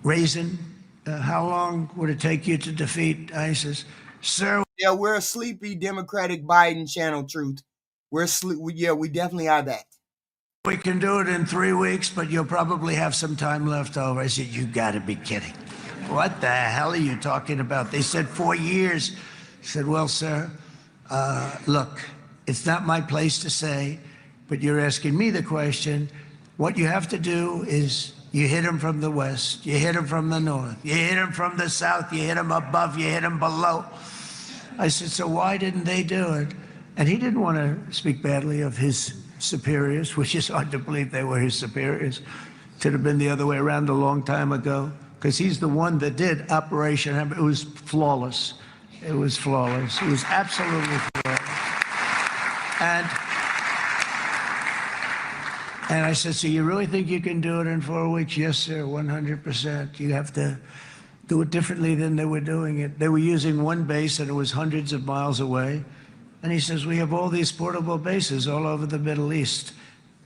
Raisin, how long would it take you to defeat ISIS? Sir. Yeah, we're a sleepy Democratic Biden channel, Truth. We definitely are that. We can do it in 3 weeks, but you'll probably have some time left over. I said, you gotta be kidding. What the hell are you talking about? They said 4 years. I said, well, sir, look, it's not my place to say, but you're asking me the question. What you have to do is you hit him from the west, you hit him from the north, you hit him from the south, you hit him above, you hit him below. I said, so why didn't they do it? And he didn't want to speak badly of his superiors, which is hard to believe they were his superiors. It should have been the other way around a long time ago, because he's the one that did Operation. It was flawless. It was flawless. It was absolutely flawless. And I said, so you really think you can do it in 4 weeks? Yes, sir, 100%. You have to do it differently than they were doing it. They were using one base and it was hundreds of miles away. And he says, we have all these portable bases all over the Middle East.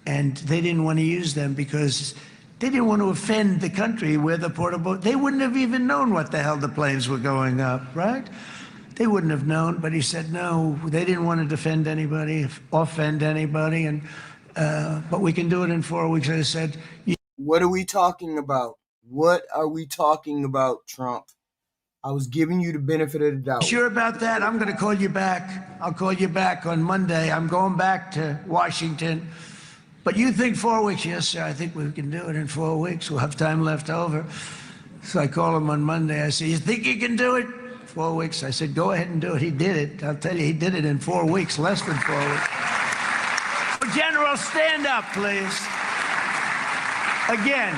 And they didn't want to use them because they didn't want to offend the country where the portable, they wouldn't have even known what the hell the planes were going up, right? They wouldn't have known, but he said, no, they didn't want to defend anybody, offend anybody, and but we can do it in 4 weeks. I said, what are we talking about? What are we talking about, Trump? I was giving you the benefit of the doubt. Sure about that? I'm going to call you back. I'll call you back on Monday. I'm going back to Washington. But you think 4 weeks? Yes, sir, I think we can do it in 4 weeks. We'll have time left over. So I call him on Monday. I say, you think you can do it? 4 weeks. I said, go ahead and do it. He did it. I'll tell you, he did it in 4 weeks, less than 4 weeks. General. general stand up, please? Again,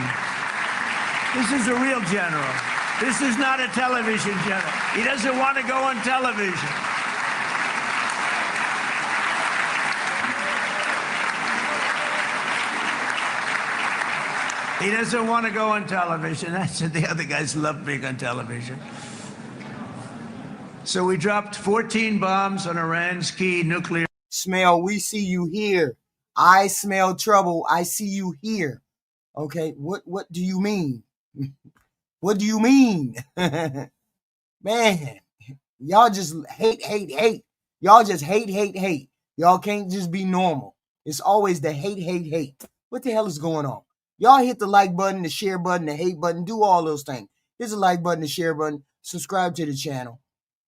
this is a real general. This is not a television general. He doesn't want to go on television. He doesn't want to go on television. I said the other guys love being on television. So we dropped 14 bombs on Iran's key nuclear. Smell, we see you here. I smell trouble. I see you here. Okay, what do you mean? What do you mean? Man, y'all just hate. Y'all just hate. Y'all can't just be normal. It's always the hate. What the hell is going on? Y'all hit the like button, the share button, the hate button, do all those things. Hit the like button, the share button, subscribe to the channel.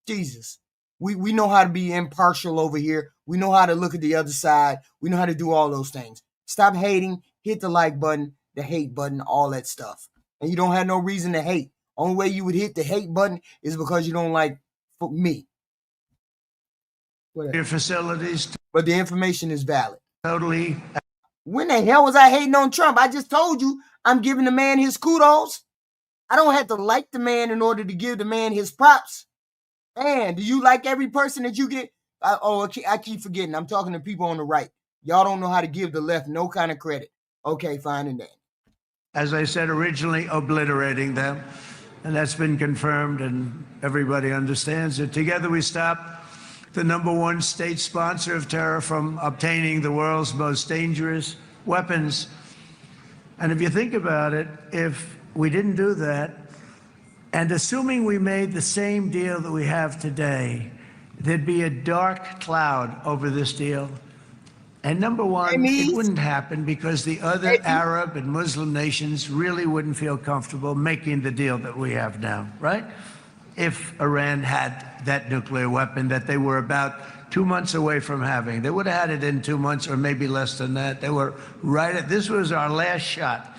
Jesus. We know how to be impartial over here. We know how to look at the other side. We know how to do all those things. Stop hating. Hit the like button, the hate button, all that stuff. And you don't have no reason to hate. Only way you would hit the hate button is because you don't like me. Your facilities. But the information is valid. Totally. When the hell was I hating on Trump? I just told you I'm giving the man his kudos. I don't have to like the man in order to give the man his props. And do you like every person that you get? I keep forgetting. I'm talking to people on the right. Y'all don't know how to give the left no kind of credit. Okay, fine and then. As I said originally, obliterating them. And that's been confirmed, and everybody understands it. Together we stop the #1 state sponsor of terror from obtaining the world's most dangerous weapons. And if you think about it, if we didn't do that, and assuming we made the same deal that we have today, there'd be a dark cloud over this deal. And #1, it wouldn't happen because the other Arab and Muslim nations really wouldn't feel comfortable making the deal that we have now, right? If Iran had that nuclear weapon that they were about 2 months away from having. They would have had it in 2 months or maybe less than that. They were right at, this was our last shot.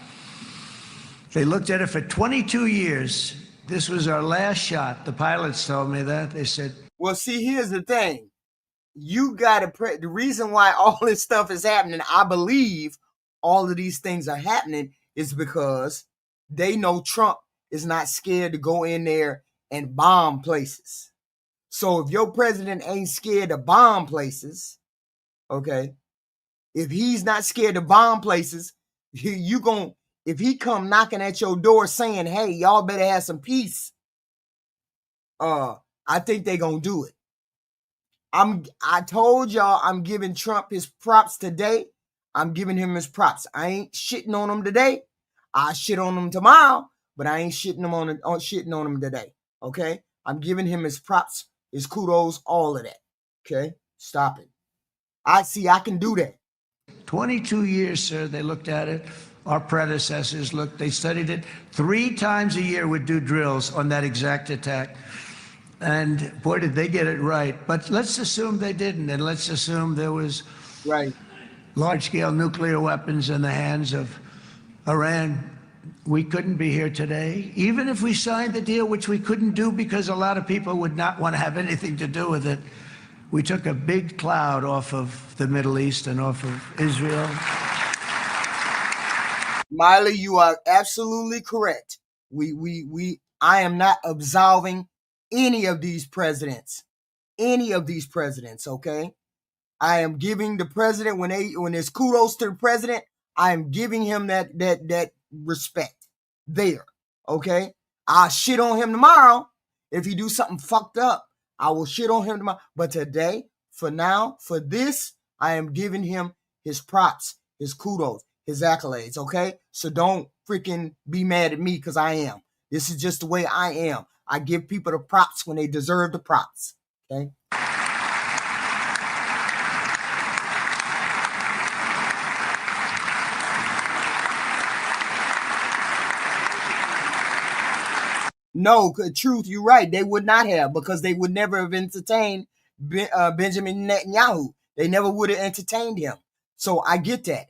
They looked at it for 22 years. This was our last shot. The pilots told me that. They said, well, see, here's the thing. You got to, the reason why all this stuff is happening, I believe all of these things are happening is because they know Trump is not scared to go in there and bomb places. So if your president ain't scared to bomb places, okay, if he's not scared to bomb places, if he come knocking at your door saying, hey, y'all better have some peace, I think they gonna do it. I told y'all I'm giving Trump his props today. I'm giving him his props. I ain't shitting on him today. I shit on him tomorrow, but I ain't shitting on him today. Okay? I'm giving him his props, his kudos, all of that. Okay? Stop it. I can do that. 22 years, sir, they looked at it. Our predecessors looked, they studied it. 3 times a year would do drills on that exact attack. And boy, did they get it right. But let's assume they didn't, and let's assume there was large-scale nuclear weapons in the hands of Iran. We couldn't be here today. Even if we signed the deal, which we couldn't do because a lot of people would not want to have anything to do with it, we took a big cloud off of the Middle East and off of Israel. Miley, you are absolutely correct. I am not absolving any of these presidents, okay? I am giving the president, when there's kudos to the president, I am giving him that respect there, okay? I'll shit on him tomorrow. If he do something fucked up, I will shit on him tomorrow. But today, for now, for this, I am giving him his props, his kudos, his accolades, okay? So don't freaking be mad at me because I am. This is just the way I am. I give people the props when they deserve the props, okay? No, truth, you're right. They would not have, because they would never have entertained Benjamin Netanyahu. They never would have entertained him. So I get that.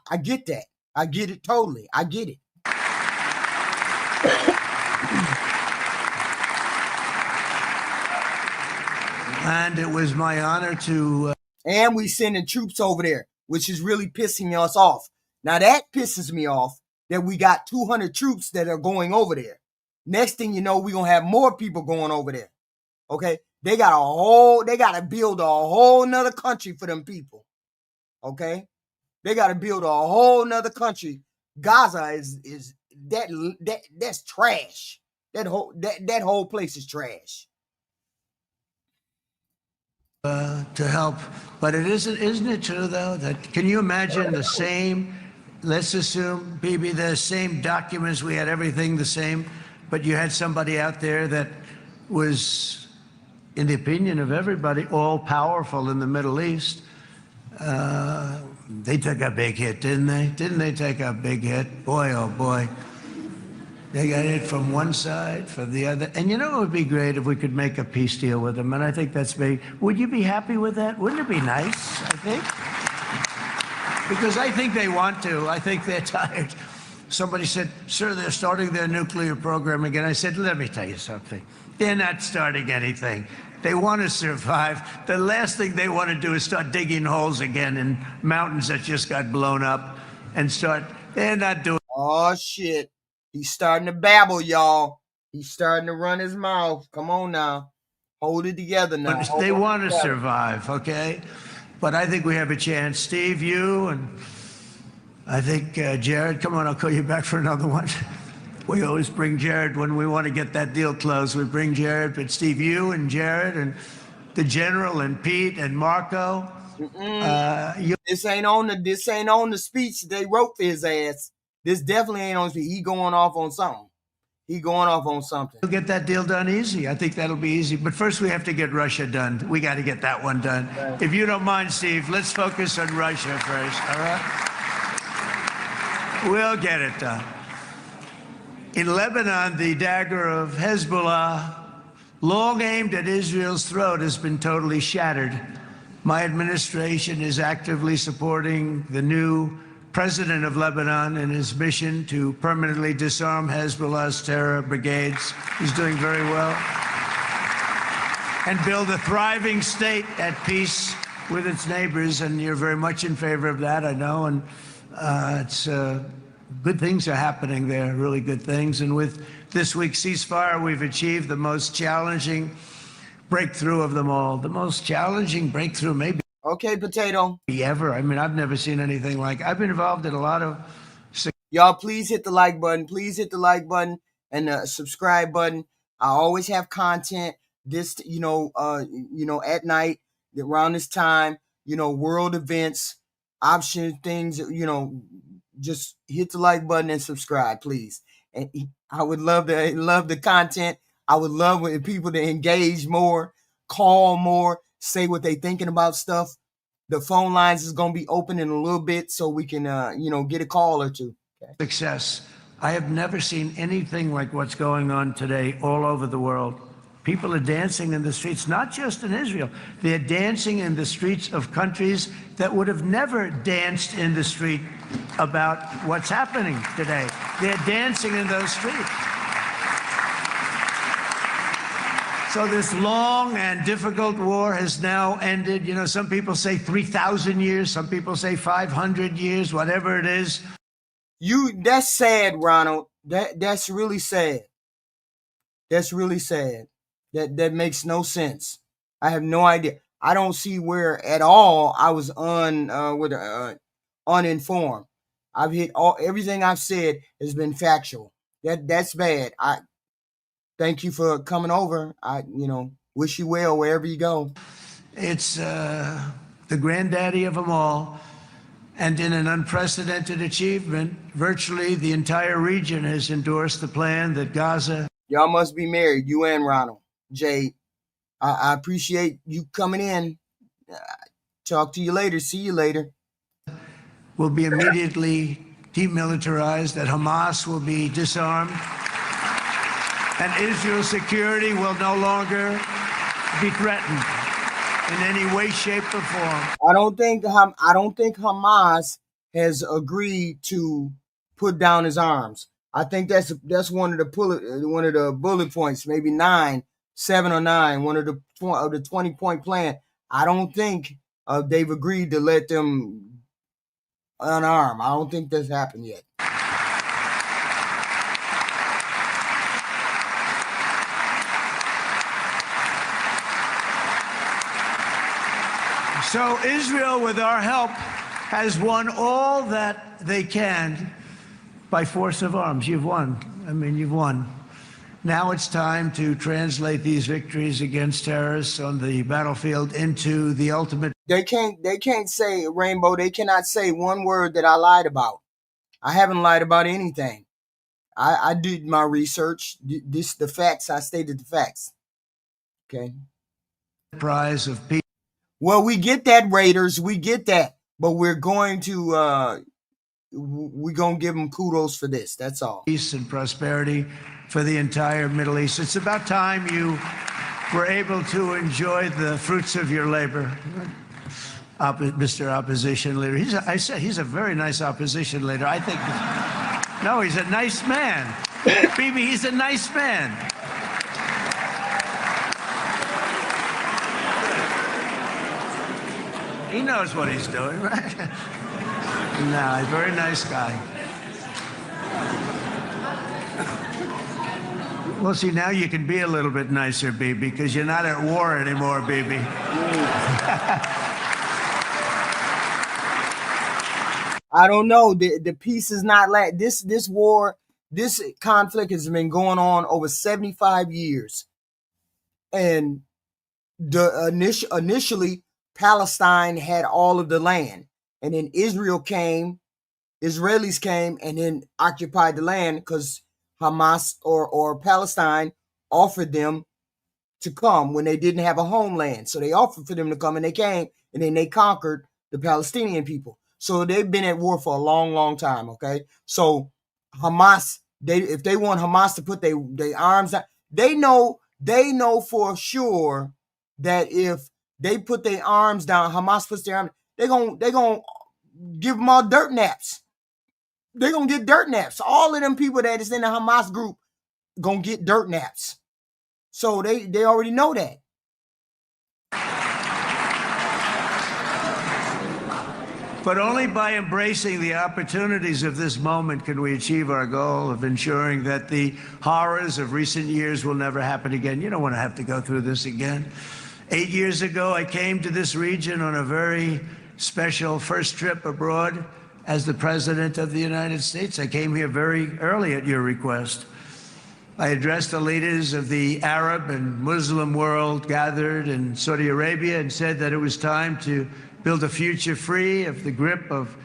I get that. I get it totally. I get it. And it was my honor to... And we sending troops over there. which is really pissing us off. Now that pisses me off that we got 200 troops that are going over there. Next thing you know, we're going to have more people going over there. Okay? They got to build a whole nother country for them people. Okay? They got to build a whole nother country. Gaza is that's trash. That whole place is trash. To help, but isn't it true though that can you imagine the same? Let's assume, Bibi, the same documents, we had everything the same, but you had somebody out there that was, in the opinion of everybody, all powerful in the Middle East. They took a big hit, didn't they? Didn't they take a big hit? Boy, oh boy. They got hit from one side, from the other. And you know, it would be great if we could make a peace deal with them. And I think that's big. Would you be happy with that? Wouldn't it be nice, I think? Because I think they want to. I think they're tired. Somebody said, sir, they're starting their nuclear program again. I said, let me tell you something. They're not starting anything. They want to survive. The last thing they want to do is start digging holes again in mountains that just got blown up and they're not doing. Oh, shit. He's starting to babble, y'all. He's starting to run his mouth. Come on now. Hold it together now. But they want to survive, okay? But I think we have a chance. Steve, you, and I think Jared, come on, I'll call you back for another one. We always bring Jared when we want to get that deal closed. We bring Jared, but Steve, you and Jared and the General and Pete and Marco. This ain't on the speech they wrote for his ass. This definitely ain't on speech. He going off on something. We'll get that deal done easy. I think that'll be easy. But first we have to get Russia done. We got to get that one done. Right. If you don't mind, Steve, let's focus on Russia first, all right? We'll get it done. In Lebanon, the dagger of Hezbollah, long aimed at Israel's throat, has been totally shattered. My administration is actively supporting the new president of Lebanon in his mission to permanently disarm Hezbollah's terror brigades. He's doing very well. And build a thriving state at peace with its neighbors. And you're very much in favor of that, I know. And it's good things are happening there, really good things. And with this week's ceasefire, we've achieved the most challenging breakthrough of them all. The most challenging breakthrough maybe. Okay, Potato. Ever. I mean, I've never seen anything like. I've been involved in a lot of. Y'all, please hit the like button. Please hit the like button and the subscribe button. I always have content. This, at night around this time. World events, option things. Just hit the like button and subscribe, please. And I would love the content. I would love when people to engage more, call more. Say what they thinking about stuff. The phone lines is going to be open in a little bit so we can, get a call or two. Okay. Success. I have never seen anything like what's going on today all over the world. People are dancing in the streets, not just in Israel. They're dancing in the streets of countries that would have never danced in the street about what's happening today. They're dancing in those streets. So this long and difficult war has now ended. Some people say 3,000 years, some people say 500 years, whatever it is. That's sad, Ronald. That's really sad. That's really sad. That makes no sense. I have no idea. I don't see where at all I was uninformed. I've hit everything I've said has been factual. That's bad. Thank you for coming over. I, wish you well wherever you go. It's the granddaddy of them all. And in an unprecedented achievement, virtually the entire region has endorsed the plan that Gaza. Y'all must be married, you and Ronald. Jade, I appreciate you coming in. Talk to you later. See you later. Will be immediately demilitarized, that Hamas will be disarmed. And Israel's security will no longer be threatened in any way, shape, or form. I don't think Hamas has agreed to put down his arms. I think that's one of the bullet points, maybe 7 or 9, one of the 20-point plan. I don't think they've agreed to let them unarmed. I don't think that's happened yet. So Israel, with our help, has won all that they can by force of arms. You've won. I mean, you've won. Now it's time to translate these victories against terrorists on the battlefield into the ultimate. They can't say, Rainbow, they cannot say one word that I lied about. I haven't lied about anything. I did my research. The facts, I stated the facts. Okay. Prize of peace. Well, we get that, Raiders. We get that. But we're going to give them kudos for this. That's all. Peace and prosperity for the entire Middle East. It's about time you were able to enjoy the fruits of your labor. Mr. Opposition Leader. He's a very nice opposition leader. I think. No, he's a nice man. Bibi, he's a nice man. He knows what he's doing, right? No, he's a very nice guy. Well, see, now you can be a little bit nicer, Bibi, because you're not at war anymore, Bibi. I don't know. The peace is not this war, this conflict has been going on over 75 years. And initially, Palestine had all of the land. And then Israelis came and then occupied the land because Hamas or Palestine offered them to come when they didn't have a homeland. So they offered for them to come and they came and then they conquered the Palestinian people. So they've been at war for a long, long time, okay? So Hamas, if they want Hamas to put their arms down, they know for sure that if they put their arms down, Hamas puts their arms, they're gonna give them all dirt naps. They're gonna get dirt naps. All of them people that is in the Hamas group gonna get dirt naps. So they already know that. But only by embracing the opportunities of this moment can we achieve our goal of ensuring that the horrors of recent years will never happen again. You don't want to have to go through this again. 8 years ago, I came to this region on a very special first trip abroad as the President of the United States. I came here very early at your request. I addressed the leaders of the Arab and Muslim world gathered in Saudi Arabia and said that it was time to build a future free of the grip of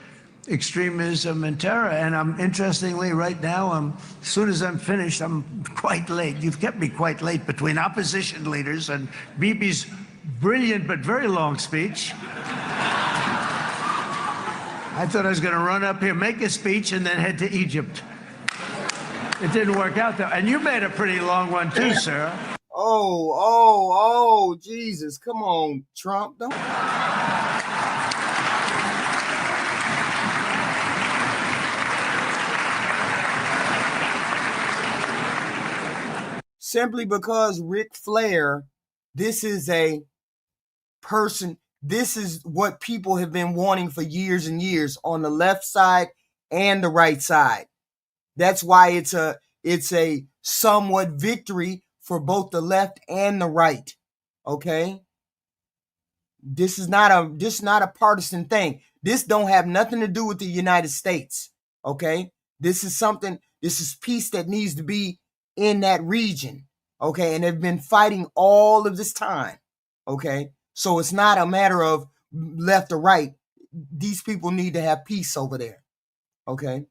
extremism and terror. And interestingly, right now, as soon as I'm finished, I'm quite late. You've kept me quite late between opposition leaders and Bibi's brilliant but very long speech. I thought I was going to run up here, make a speech, and then head to Egypt. It didn't work out, though. And you made a pretty long one, too, sir. Oh, Jesus. Come on, Trump. Don't. Simply because Ric Flair, this is a person, this is what people have been wanting for years and years on the left side and the right side. That's why it's a somewhat victory for both the left and the right. Okay? This is not a partisan thing. This don't have nothing to do with the United States. Okay? This is peace that needs to be in that region. Okay? And they've been fighting all of this time. Okay? So it's not a matter of left or right. These people need to have peace over there. Okay?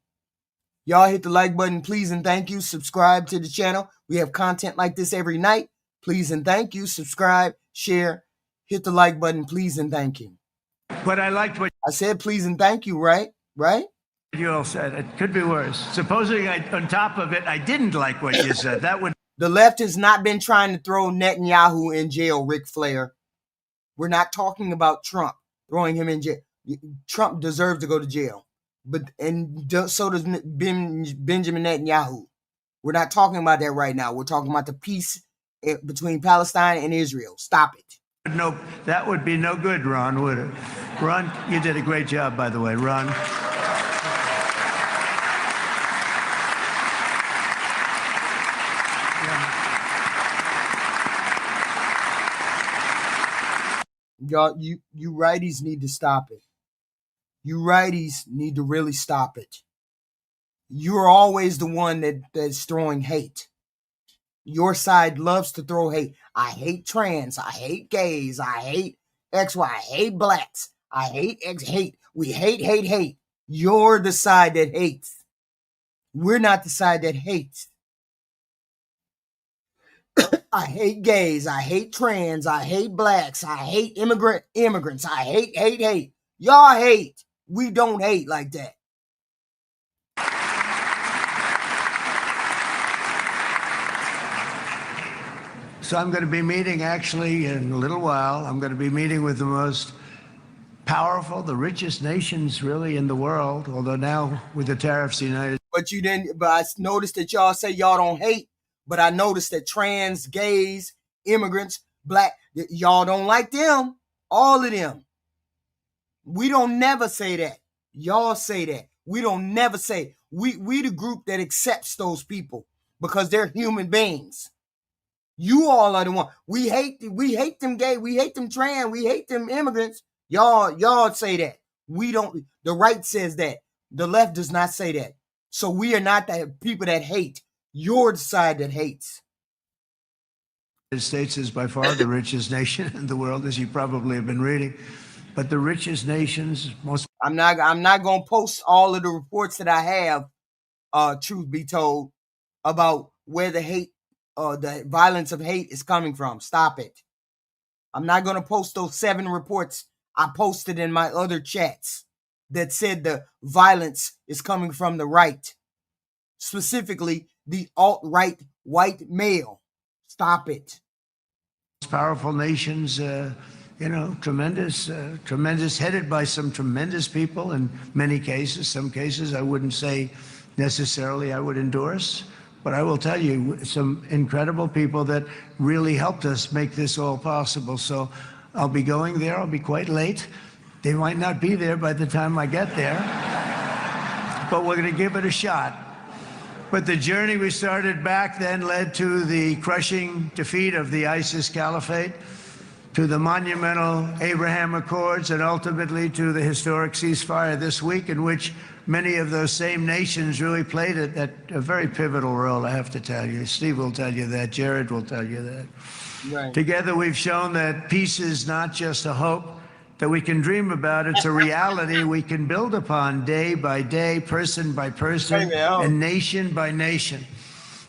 Y'all hit the like button, please and thank you. Subscribe to the channel. We have content like this every night. Please and thank you. Subscribe, share, hit the like button, please and thank you. But I liked what I said, please and thank you, right? Right? you all said. It could be worse. Supposing on top of it, I didn't like what you said. That would. The left has not been trying to throw Netanyahu in jail, Ric Flair. We're not talking about Trump throwing him in jail. Trump deserves to go to jail. And so does Benjamin Netanyahu. We're not talking about that right now. We're talking about the peace between Palestine and Israel. Stop it. No, that would be no good, Ron, would it? Ron, you did a great job, by the way, Ron. Y'all, you righties need to stop it. You righties need to really stop it. You're always the one that's throwing hate. Your side loves to throw hate. I hate trans. I hate gays. I hate XY. I hate blacks. I hate hate. We hate, hate, hate. You're the side that hates. We're not the side that hates. I hate gays. I hate trans. I hate blacks. I hate immigrants. I hate, hate, hate. Y'all hate. We don't hate like that. So I'm going to be meeting, actually, in a little while, I'm going to be meeting with the most powerful, the richest nations really in the world, although now with the tariffs, the United But you didn't, but I noticed that y'all say y'all don't hate, but I noticed that trans, gays, immigrants, black, y'all don't like them. All of them. We don't never say that. Y'all say that. We don't never say. We the group that accepts those people because they're human beings. You all are the one. We hate them gay, we hate them trans, we hate them immigrants. Y'all say that. We don't. The right says that. The left does not say that. So we are not the people that hate. You're the side that hates. States is by far the richest nation in the world, as you probably have been reading. But the richest nations, most. I'm not gonna post all of the reports that I have, truth be told, about where the hate, the violence of hate is coming from. Stop it. I'm not gonna post those 7 reports I posted in my other chats that said the violence is coming from the right, specifically the alt-right white male. Stop it. Powerful nations, tremendous, headed by some tremendous people in many cases. Some cases I wouldn't say necessarily I would endorse, but I will tell you some incredible people that really helped us make this all possible. So I'll be going there. I'll be quite late. They might not be there by the time I get there, but we're going to give it a shot. But the journey we started back then led to the crushing defeat of the ISIS caliphate, to the monumental Abraham Accords, and ultimately to the historic ceasefire this week, in which many of those same nations really played a very pivotal role, I have to tell you. Steve will tell you that. Jared will tell you that. Right. Together, we've shown that peace is not just a hope that we can dream about. It's a reality we can build upon day by day, person by person, and nation by nation.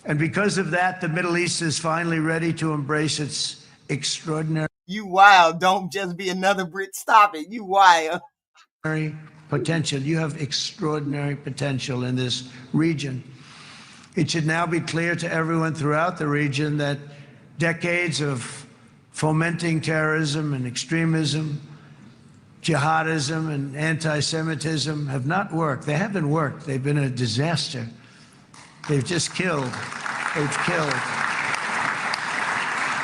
And because of that, the Middle East is finally ready to embrace its extraordinary. You wild. Don't just be another Brit. Stop it. You wild. Potential. You have extraordinary potential in this region. It should now be clear to everyone throughout the region that decades of fomenting terrorism and extremism, jihadism and anti-Semitism have not worked. They haven't worked. They've been a disaster. They've just killed. They've killed.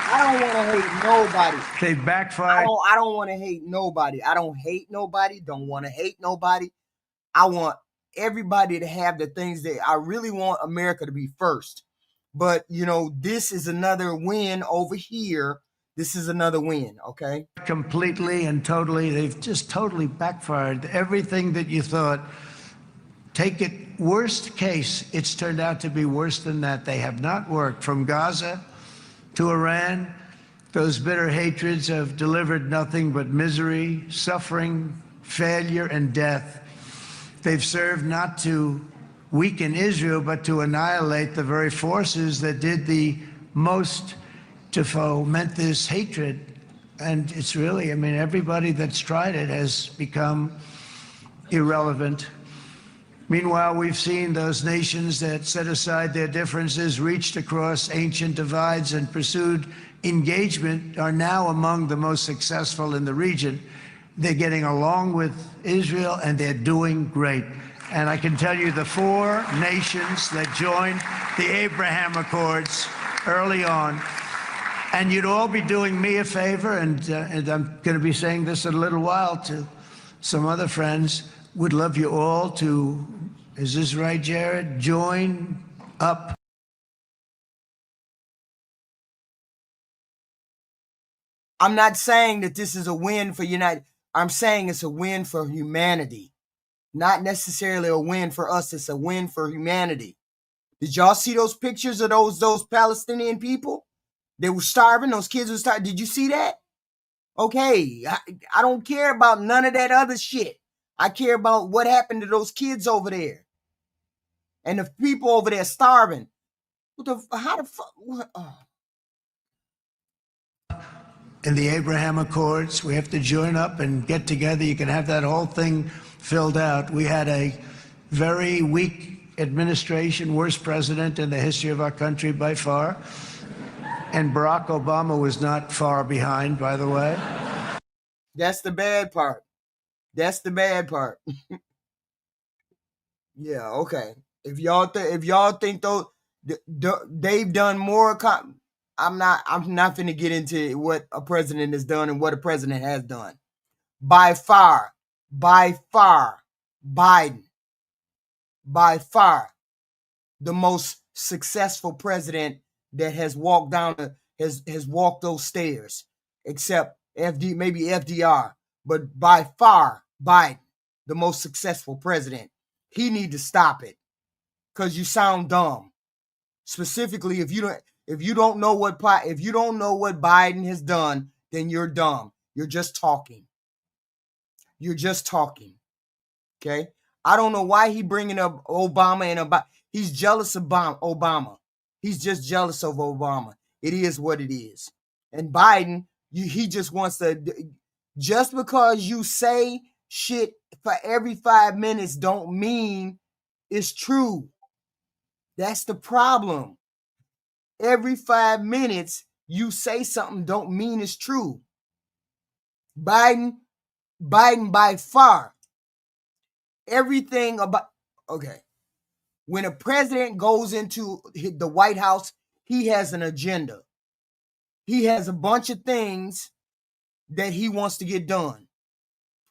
I don't want to hate nobody. They've backfired. I don't want to hate nobody. I don't hate nobody. Don't want to hate nobody. I want everybody to have the things that I really want America to be first. But, this is another win over here. This is another win, okay? Completely and totally, they've just totally backfired. Everything that you thought, take it worst case, it's turned out to be worse than that. They have not worked. From Gaza to Iran, those bitter hatreds have delivered nothing but misery, suffering, failure, and death. They've served not to weaken Israel, but to annihilate the very forces that did the most to foment this hatred. And it's really, everybody that's tried it has become irrelevant. Meanwhile, we've seen those nations that set aside their differences, reached across ancient divides, and pursued engagement are now among the most successful in the region. They're getting along with Israel, and they're doing great. And I can tell you the 4 nations that joined the Abraham Accords early on, and you'd all be doing me a favor, and I'm going to be saying this in a little while to some other friends, would love you all to, is this right, Jared? Join up. I'm not saying that this is a win for United. I'm saying it's a win for humanity. Not necessarily a win for us. It's a win for humanity. Did y'all see those pictures of those Palestinian people? They were starving. Those kids were starving. Did you see that? Okay. I don't care about none of that other shit. I care about what happened to those kids over there. And the people over there starving. How the fuck? In the Abraham Accords, we have to join up and get together. You can have that whole thing filled out. We had a very weak administration, worst president in the history of our country by far. And Barack Obama was not far behind, by the way. That's the bad part. That's the bad part. Yeah, okay. If y'all think those they've done more, I'm not finna get into what a president has done and what a president has done. By far, Biden, by far, the most successful president that has walked has walked those stairs, except maybe FDR, but by far, Biden, the most successful president. He need to stop it, because you sound dumb. Specifically, if you don't know what Biden has done, then you're dumb. You're just talking. You're just talking. Okay? I don't know why he bringing up Obama and about. He's jealous of Obama. He's just jealous of Obama. It is what it is. And Biden, he just wants to. Just because you say shit for every 5 minutes don't mean it's true. That's the problem. Every 5 minutes you say something don't mean it's true. Biden by far, everything about, okay. When a president goes into the White House, he has an agenda. He has a bunch of things that he wants to get done.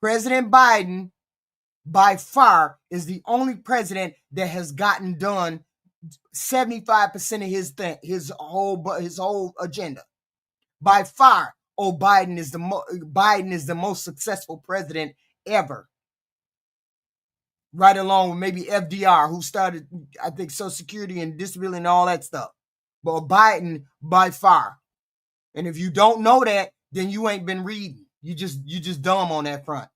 President Biden, by far, is the only president that has gotten done 75% of his whole agenda. By far, Biden is the most successful president ever. Right along with maybe FDR, who started, I think, Social Security and disability and all that stuff. But Biden, by far. And if you don't know that, then you ain't been reading. You just dumb on that front.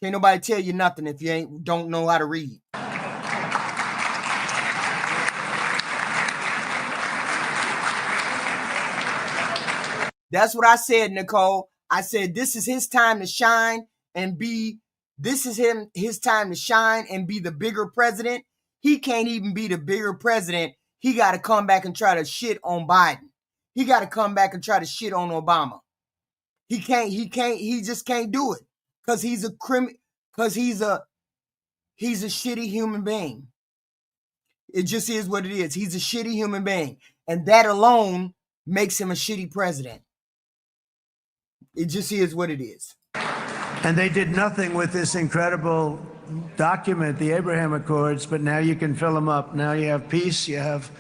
Can't nobody tell you nothing if you don't know how to read. That's what I said, Nicole. I said this is his time to shine and be. This is his time to shine and be the bigger president. He can't even be the bigger president. He got to come back and try to shit on Biden. He got to come back and try to shit on Obama. He just can't do it. Because he's a shitty human being. It just is what it is. He's a shitty human being. And that alone makes him a shitty president. It just is what it is. And they did nothing with this incredible document, the Abraham Accords, but now you can fill them up. Now you have peace. You have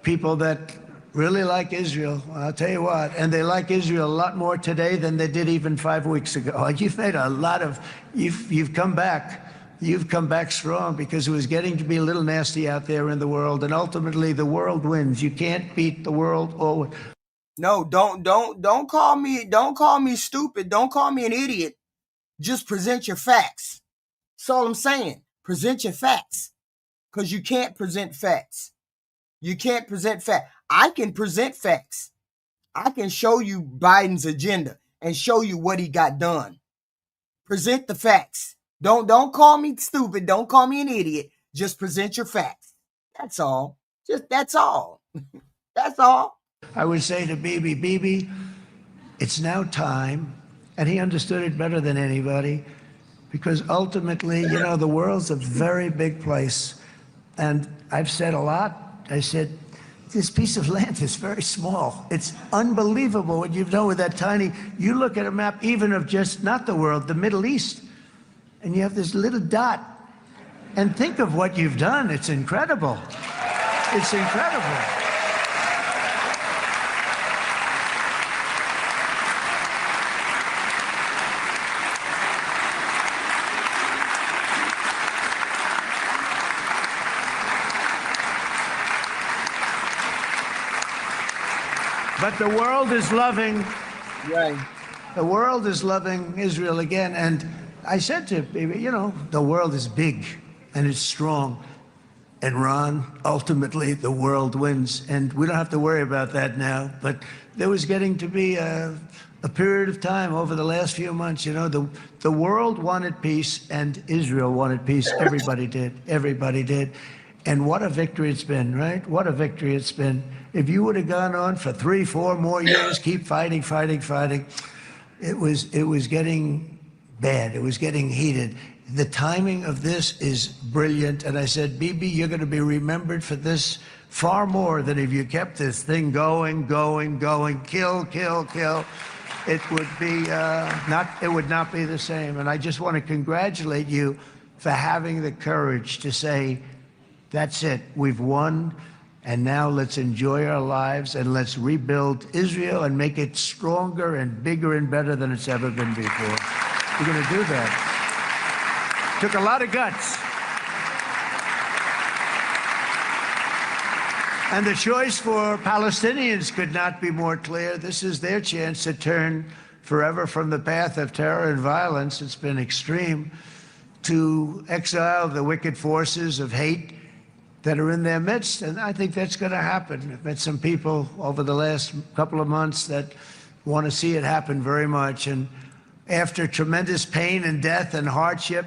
people that really like Israel. I'll tell you what, and they like Israel a lot more today than they did even 5 weeks ago. You've made a lot of, you've come back. You've come back strong, because it was getting to be a little nasty out there in the world, and ultimately the world wins. You can't beat the world always. No, don't call me stupid. Don't call me an idiot. Just present your facts. That's all I'm saying. Present your facts. Because you can't present facts. You can't present facts. I can present facts. I can show you Biden's agenda and show you what he got done. Present the facts. Don't call me stupid. Don't call me an idiot. Just present your facts. That's all. That's all. That's all. I would say to Bibi, it's now time. And he understood it better than anybody, because ultimately, the world's a very big place. And I've said a lot. I said, this piece of land is very small. It's unbelievable what you've done with that tiny. You look at a map even of just not the world, the Middle East, and you have this little dot. And think of what you've done. It's incredible. It's incredible. But the world is loving. Right. The world is loving Israel again. And I said to Bibi, you know, the world is big and it's strong. And Ron, ultimately, the world wins. And we don't have to worry about that now. But there was getting to be a period of time over the last few months, you know, the world wanted peace and Israel wanted peace. Everybody did. Everybody did. And what a victory it's been, right? What a victory it's been. If you would have gone on for 3, 4 more years, keep fighting, it was getting bad. It was getting heated. The timing of this is brilliant. And I said, Bibi, you're going to be remembered for this far more than if you kept this thing going, kill. It would be it would not be the same. And I just want to congratulate you for having the courage to say, that's it, we've won. And now let's enjoy our lives and let's rebuild Israel and make it stronger and bigger and better than it's ever been before. We're going to do that. Took a lot of guts. And the choice for Palestinians could not be more clear. This is their chance to turn forever from the path of terror and violence. It's been extreme, to exile the wicked forces of hate that are in their midst. And I think that's going to happen. I've met some people over the last couple of months that want to see it happen very much. And after tremendous pain and death and hardship,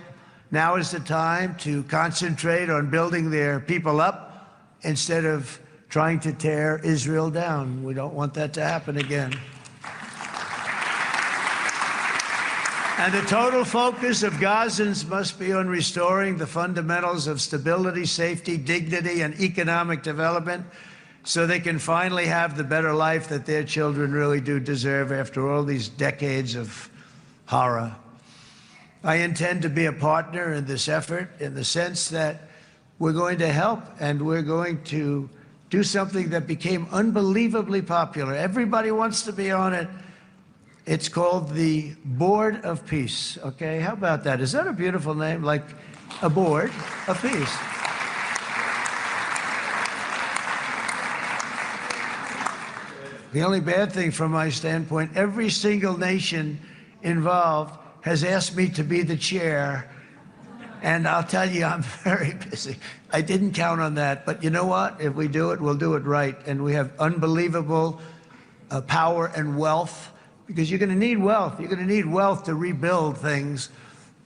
now is the time to concentrate on building their people up instead of trying to tear Israel down. We don't want that to happen again. And the total focus of Gazans must be on restoring the fundamentals of stability, safety, dignity, and economic development so they can finally have the better life that their children really do deserve after all these decades of horror. I intend to be a partner in this effort in the sense that we're going to help and we're going to do something that became unbelievably popular. Everybody wants to be on it. It's called the Board of Peace, okay? How about that? Is that a beautiful name? Like a board of peace. The only bad thing from my standpoint, every single nation involved has asked me to be the chair, and I'll tell you, I'm very busy. I didn't count on that, but you know what? If we do it, we'll do it right, and we have unbelievable power and wealth, because you're going to need wealth. You're going to need wealth to rebuild things,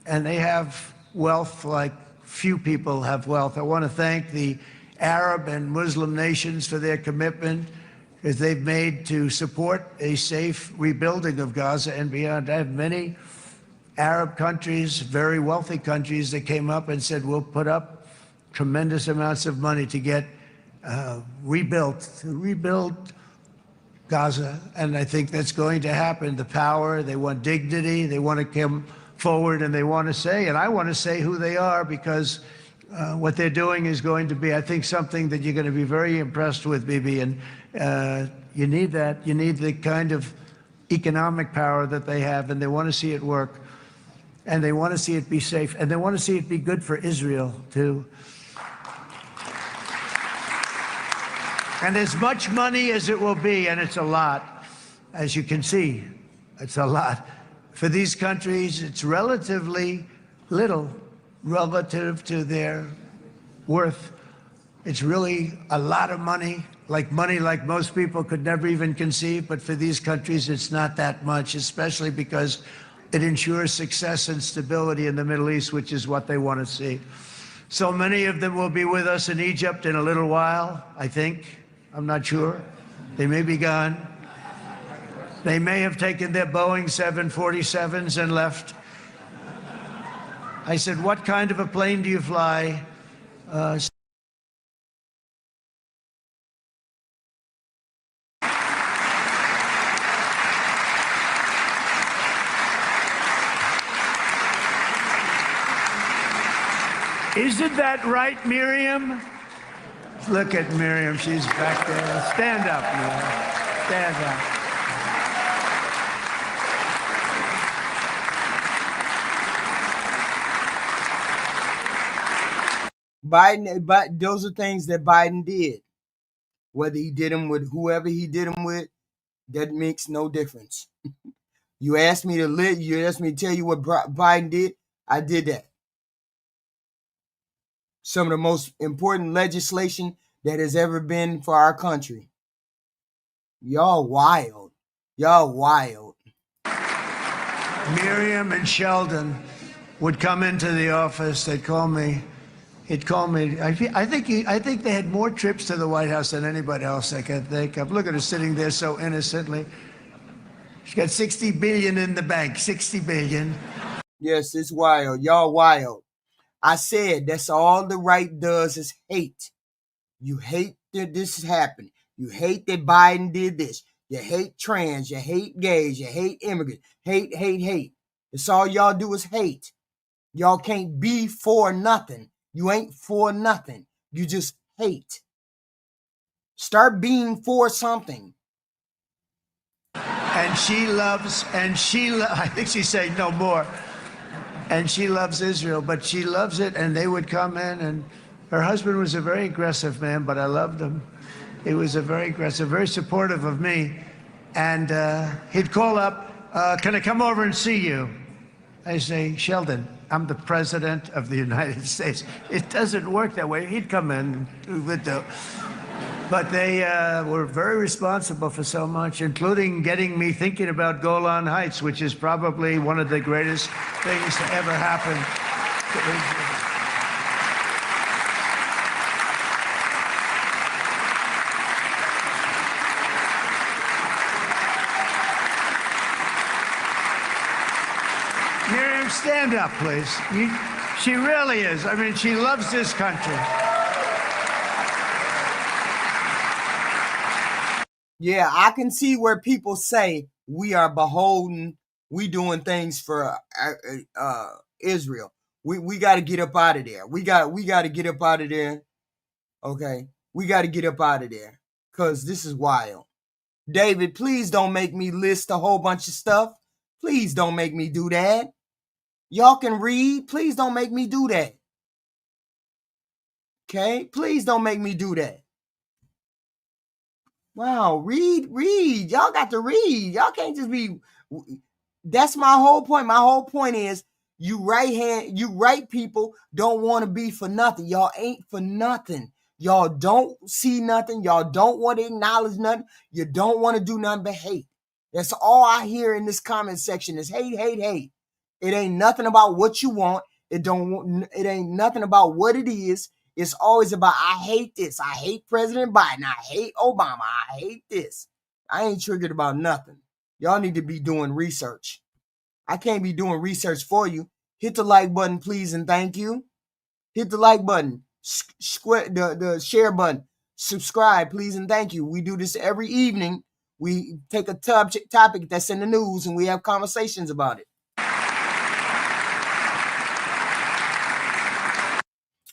and they have wealth like few people have wealth. I want to thank the Arab and Muslim nations for their commitment as they've made to support a safe rebuilding of Gaza and beyond. I have many Arab countries, very wealthy countries, that came up and said, we'll put up tremendous amounts of money to get rebuild Gaza. And I think that's going to happen. The power, they want dignity, they want to come forward, and they want to say, and I want to say who they are, because what they're doing is going to be, I think, something that you're going to be very impressed with, Bibi. And you need that. You need the kind of economic power that they have, and they want to see it work. And they want to see it be safe. And they want to see it be good for Israel, too. And as much money as it will be, and it's a lot, as you can see, it's a lot. For these countries, it's relatively little relative to their worth. It's really a lot of money like most people could never even conceive. But for these countries, it's not that much, especially because it ensures success and stability in the Middle East, which is what they want to see. So many of them will be with us in Egypt in a little while, I think. I'm not sure. They may be gone. They may have taken their Boeing 747s and left. I said, what kind of a plane do you fly? Isn't that right, Miriam? Look at Miriam, she's back there. Stand up, Miriam. Stand up. Biden, but those are things that Biden did. Whether he did them with whoever he did them with, That makes no difference. You asked me to tell you what Biden did. I did that. Some of the most important legislation that has ever been for our country. Y'all wild. Y'all wild. Miriam and Sheldon would come into the office. They'd call me. He'd call me. I think they had more trips to the White House than anybody else I can think of. Look at her sitting there so innocently. She's got $60 billion in the bank. $60 billion. Yes, it's wild. Y'all wild. I said that's all the right does is hate. You hate that this happened. You hate that Biden did this. You hate trans. You hate gays. You hate immigrants. Hate. That's all y'all do is hate. Y'all can't be for nothing. You ain't for nothing. You just hate. Start being for something. And I think she's saying no more. And she loves Israel, but she loves it, and they would come in, and her husband was a very aggressive man, but I loved him. He was a very aggressive, very supportive of me. And he'd call up, can I come over and see you? I say, Sheldon, I'm the president of the United States. It doesn't work that way. He'd come in, but they were very responsible for so much, including getting me thinking about Golan Heights, which is probably one of the greatest things to ever happen to Israel. Miriam, stand up, please. She really is. I mean, she loves this country. Yeah, I can see where people say we are beholden. We doing things for Israel. We got to get up out of there. We got to get up out of there. Okay, we got to get up out of there because this is wild. David, please don't make me list a whole bunch of stuff. Please don't make me do that. Y'all can read. Please don't make me do that. Okay, please don't make me do that. Wow, read. Y'all got to read. Y'all can't just be. That's my whole point. My whole point is you right people don't want to be for nothing. Y'all ain't for nothing. Y'all don't see nothing. Y'all don't want to acknowledge nothing. You don't want to do nothing but hate. That's all I hear in this comment section is hate. It ain't nothing about what you want. It ain't nothing about what it is. It's always about, I hate this. I hate President Biden. I hate Obama. I hate this. I ain't triggered about nothing. Y'all need to be doing research. I can't be doing research for you. Hit the like button, please, and thank you. Hit the like button. The share button. Subscribe, please, and thank you. We do this every evening. We take a topic that's in the news, and we have conversations about it.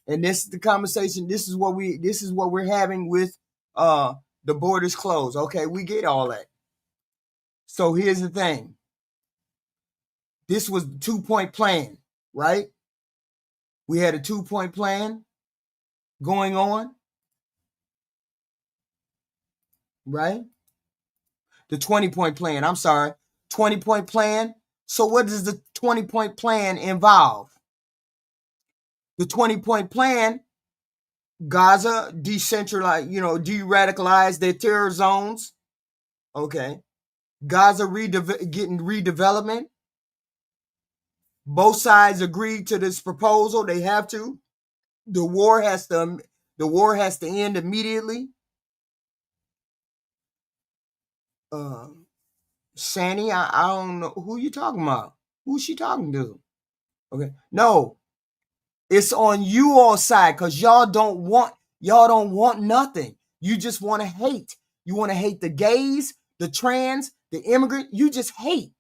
And this is the conversation. This is what we're having with the borders closed. Okay, we get all that. So here's the thing. This was the 2-point plan, right? We had a 2-point plan going on, right? The 20-point plan. I'm sorry. 20-point plan. So what does the 20-point plan involve? The 20-point plan, Gaza decentralized, de-radicalize their terror zones. Okay. Gaza getting redevelopment. Both sides agreed to this proposal. They have to. The war has to end immediately. Sandy, I don't know who you talking about. Who's she talking to? Okay. No. It's on you all side because y'all don't want nothing. You just want to hate. You want to hate the gays, the trans, the immigrant. You just hate.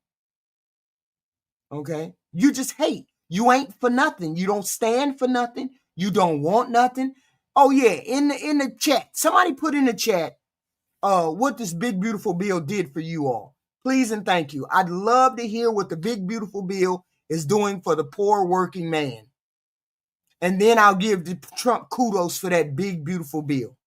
Okay? You just hate. You ain't for nothing. You don't stand for nothing. You don't want nothing. Oh yeah, in the chat. Somebody put in the chat what this big beautiful bill did for you all. Please and thank you. I'd love to hear what the big beautiful bill is doing for the poor working man. And then I'll give the Trump kudos for that big beautiful bill.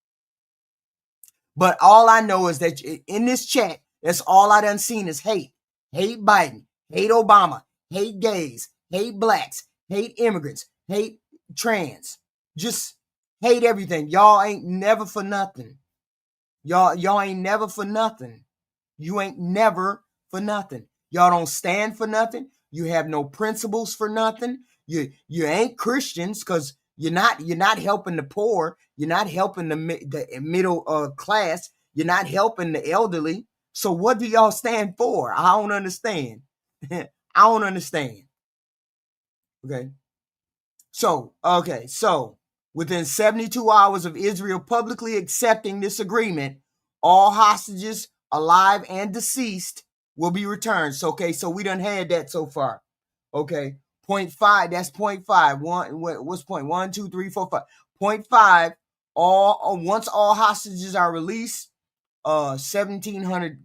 But all I know is that in this chat, That's all I done seen is hate. Hate Biden, hate Obama, hate gays, hate blacks, hate immigrants, hate trans. Just hate everything. Y'all ain't never for nothing. Y'all ain't never for nothing. You ain't never for nothing. Y'all don't stand for nothing. You have no principles for nothing. You ain't Christians because you're not helping the poor. You're not helping the middle class. You're not helping the elderly. So what do y'all stand for? I don't understand. I don't understand. Okay. So within 72 hours of Israel publicly accepting this agreement, all hostages, alive and deceased, will be returned. So, okay, so we done had that so far. Okay, 0.5, that's 0.5. What's point? 1, 2, 3, 4, 5. 0.5, once all hostages are released, 1,700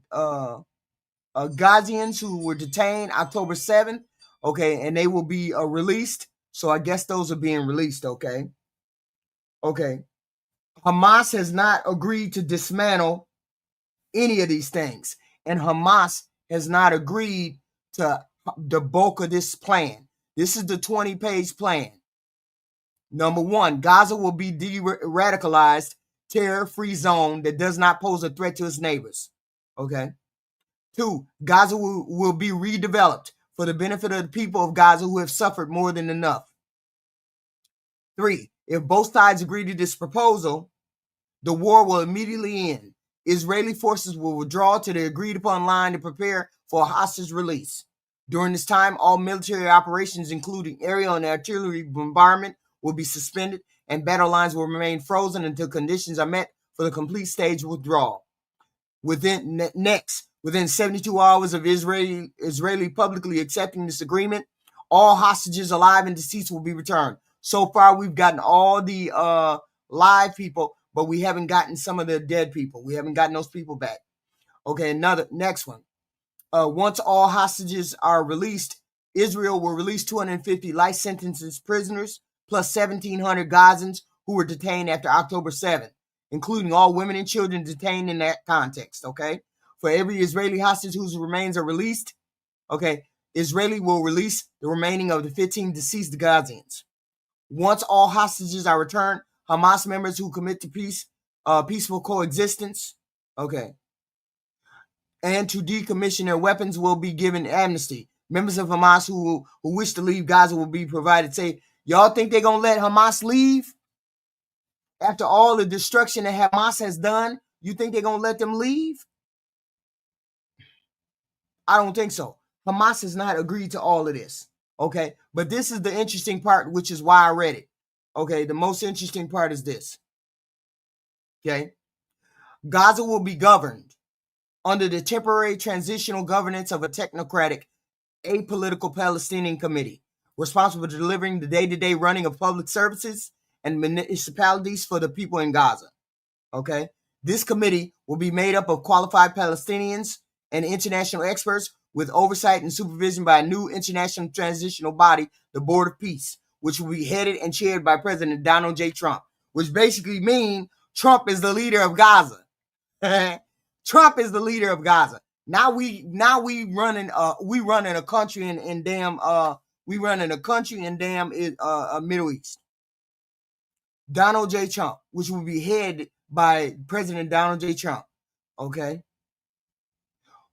Ghazians who were detained October 7th, okay, and they will be released. So I guess those are being released, okay? Okay. Hamas has not agreed to dismantle any of these things. And Hamas has not agreed to the bulk of this plan. This is the 20-page plan. Number 1, Gaza will be de-radicalized, terror-free zone that does not pose a threat to its neighbors. Okay. 2, Gaza will be redeveloped for the benefit of the people of Gaza who have suffered more than enough. 3, if both sides agree to this proposal, the war will immediately end. Israeli forces will withdraw to the agreed upon line to prepare for a hostage release. During this time, all military operations, including aerial and artillery bombardment, will be suspended, and battle lines will remain frozen until conditions are met for the complete stage withdrawal. Within 72 hours of Israeli publicly accepting this agreement, all hostages alive and deceased will be returned. So far, we've gotten all the live people, but we haven't gotten some of the dead people. We haven't gotten those people back. Okay, next one. Once all hostages are released, Israel will release 250 life sentences prisoners plus 1,700 Gazans who were detained after October 7th, including all women and children detained in that context, okay? For every Israeli hostage whose remains are released, okay, Israeli will release the remaining of the 15 deceased Gazans. Once all hostages are returned, Hamas members who commit to peaceful coexistence, okay, and to decommission their weapons will be given amnesty. Members of Hamas who wish to leave Gaza will be provided safe. Y'all think they're going to let Hamas leave? After all the destruction that Hamas has done, you think they're going to let them leave? I don't think so. Hamas has not agreed to all of this, okay? But this is the interesting part, which is why I read it, okay? The most interesting part is this, okay? Gaza will be governed under the temporary transitional governance of a technocratic, apolitical Palestinian committee responsible for delivering the day-to-day running of public services and municipalities for the people in Gaza. Okay? This committee will be made up of qualified Palestinians and international experts with oversight and supervision by a new international transitional body, the Board of Peace, which will be headed and chaired by President Donald J. Trump, which basically means Trump is the leader of Gaza. Trump is the leader of Gaza. Now we running a country in damn Middle East. Donald J. Trump, which will be headed by President Donald J. Trump. Okay.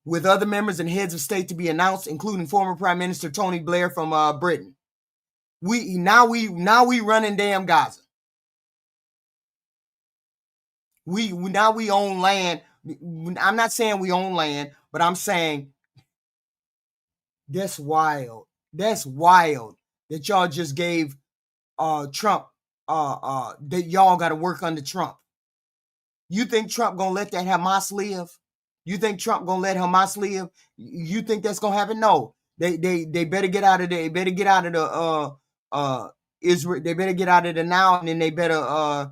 With other members and heads of state to be announced, including former Prime Minister Tony Blair from Britain. We running damn Gaza. We own land. I'm not saying we own land, but I'm saying that's wild. That's wild that y'all just gave Trump that y'all got to work under Trump. You think Trump gonna let that Hamas live? You think Trump gonna let Hamas live? You think that's gonna happen? No. They better get out of there. They better get out of the Israel. They better get out of there now, and then they better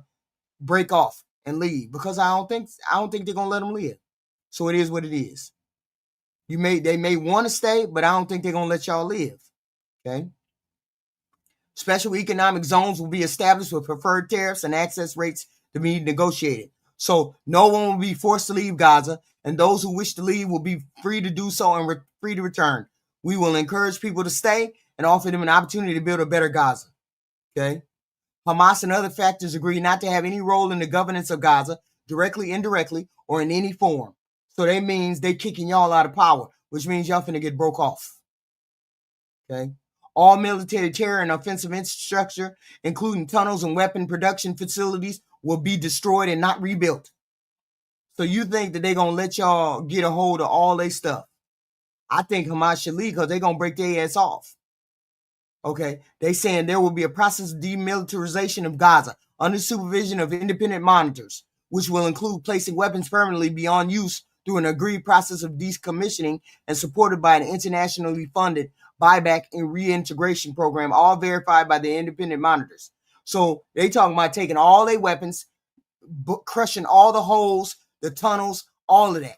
break off and leave, because I don't think they're gonna let them live. So it is what it is. They may want to stay, but I don't think they're gonna let y'all live. Okay. Special economic zones will be established with preferred tariffs and access rates to be negotiated. So no one will be forced to leave Gaza, and those who wish to leave will be free to do so and free to return. We will encourage people to stay and offer them an opportunity to build a better Gaza. Okay. Hamas and other factors agree not to have any role in the governance of Gaza, directly, indirectly, or in any form. So that means they kicking y'all out of power, which means y'all finna get broke off. Okay. All military terror and offensive infrastructure, including tunnels and weapon production facilities, will be destroyed and not rebuilt. So you think that they're going to let y'all get a hold of all their stuff? I think Hamas should leave because they're going to break their ass off. Okay. They saying there will be a process of demilitarization of Gaza under supervision of independent monitors, which will include placing weapons permanently beyond use through an agreed process of decommissioning and supported by an internationally funded buyback and reintegration program, all verified by the independent monitors. So they talking about taking all their weapons, crushing all the holes, the tunnels, all of that.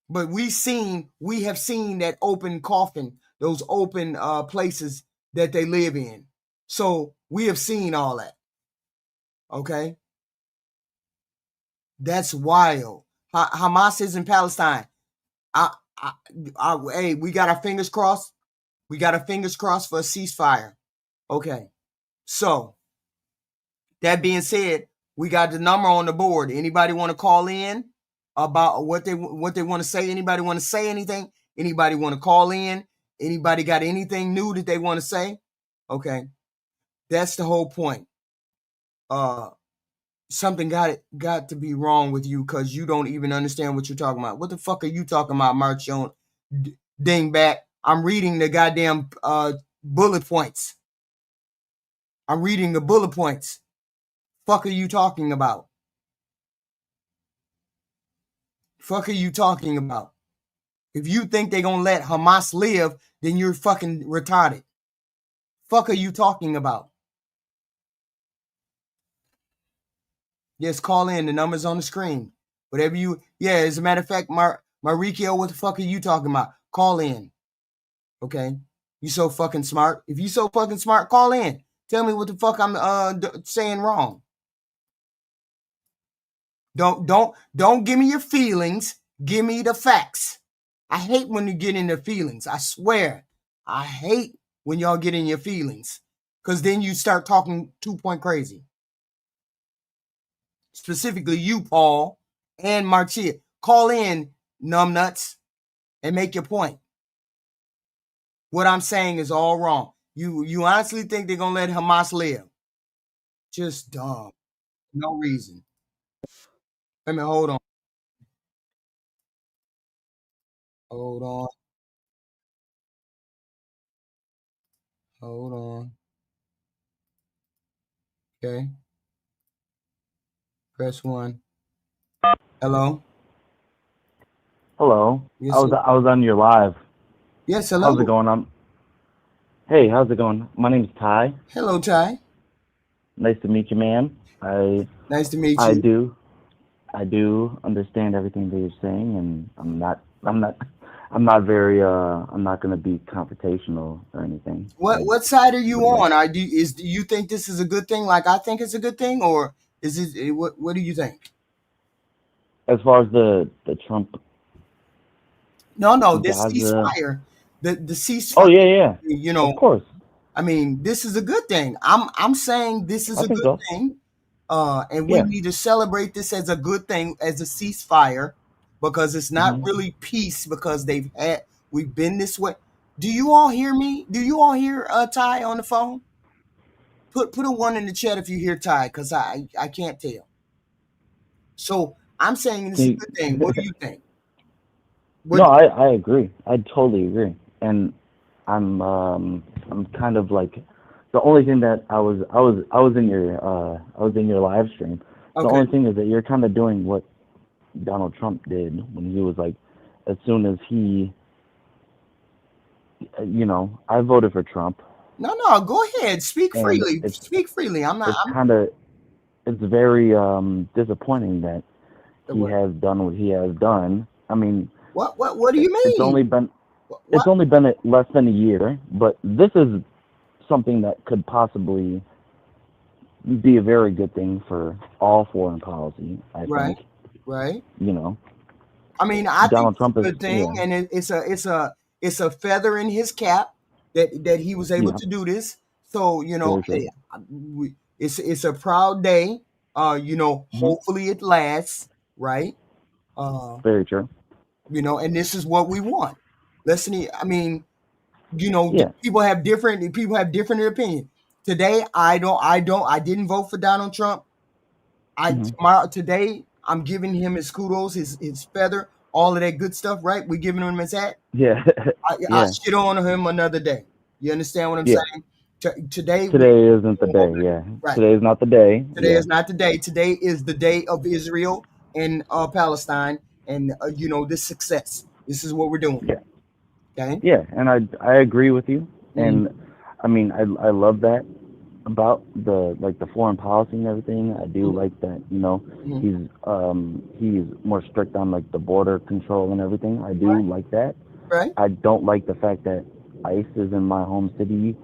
But we have seen that open coffin, those open places that they live in. So we have seen all that. Okay. That's wild. Hamas is in Palestine. Hey, we got our fingers crossed. We got our fingers crossed for a ceasefire. Okay. So that being said, we got the number on the board. Anybody want to call in about what they want to say? Anybody want to say anything? Anybody want to call in? Anybody got anything new that they want to say? Okay. That's the whole point. Something got to be wrong with you because you don't even understand what you're talking about. What the fuck are you talking about, Marchon? Dingbat. I'm reading the goddamn bullet points. I'm reading the bullet points. Fuck are you talking about? Fuck are you talking about? If you think they're gonna let Hamas live, then you're fucking retarded. Fuck are you talking about? Yes, call in. The number's on the screen. Whatever you, yeah, as a matter of fact, Marikio, what the fuck are you talking about? Call in. Okay? You so fucking smart. If you so fucking smart, call in. Tell me what the fuck I'm saying wrong. Don't give me your feelings. Give me the facts. I hate when you get in the feelings. I swear. I hate when y'all get in your feelings. Because then you start talking 2-point crazy. Specifically you, Paul, and Marcia. Call in, numbnuts, and make your point. What I'm saying is all wrong. You honestly think they're going to let Hamas live? Just dumb. No reason. Let me hold on. Hold on. Hold on. Okay. Press 1. Hello? Hello. Yes, I was on your live. yes, hello. How's it going? Hey, how's it going? My name's Ty. Hello, Ty. Nice to meet you, man. Nice to meet I you. do understand everything that you're saying, and I'm not gonna be confrontational or anything. What side are you Would like, on? Do you think this is a good thing, like I think it's a good thing, or is it what do you think? as far as the Trump No, this Gaza. ceasefire, the Oh ceasefire. yeah. You Of know, course. I mean, this is a good thing. I'm saying this is I a think good so. thing. And we Yeah. need to celebrate this as a good thing, as a ceasefire, because it's not Mhm. really peace because we've been this way. Do you all hear me? Do you all hear Ty on the phone? Put a 1 in the chat if you hear Ty, because I can't tell. So I'm saying this is a good thing. What do you think? No, What? I agree. I totally agree. And I'm kind of like the only thing that I was in your live stream. The Okay. only thing is that you're kind of doing what Donald Trump did when he was like, as soon as he, I voted for Trump, No. Go ahead. Speak and freely. Speak freely. I'm not. it's kind of it's very disappointing that he What? has done what he has done. I mean, What do you it's mean? it's What? only been less than a year, but this is something that could possibly be a very good thing for all foreign policy. I Right, think. right. You know, I mean, I think Donald it's Trump a is good thing, yeah, and it's a feather in his cap that he was able yeah, to do this. So very true. hey, it's a proud day. Hmm. Hopefully it lasts, right? Uh, Very true. and this is what we want. Listen, I mean, Yeah. people have different opinions. Today, I didn't vote for Donald Trump. Hmm. Today I'm giving him his kudos, his feather, all of that good stuff, right? We're giving him his hat. Yeah. I Yeah. shit on him another day. You understand what I'm Yeah. saying? Today we Today isn't the day. Yeah. right. Today is not the day. Today Yeah. is not the day. Today is the day of Israel and Palestine, and this success. This is what we're doing. Yeah. Okay. Yeah. And I agree with you. Mm-hmm. And I mean I love that about the like the foreign policy and everything. I do like that. Mm-hmm. He's more strict on like the border control and everything. I do like that. Right. I don't like the fact that ICE is in my home city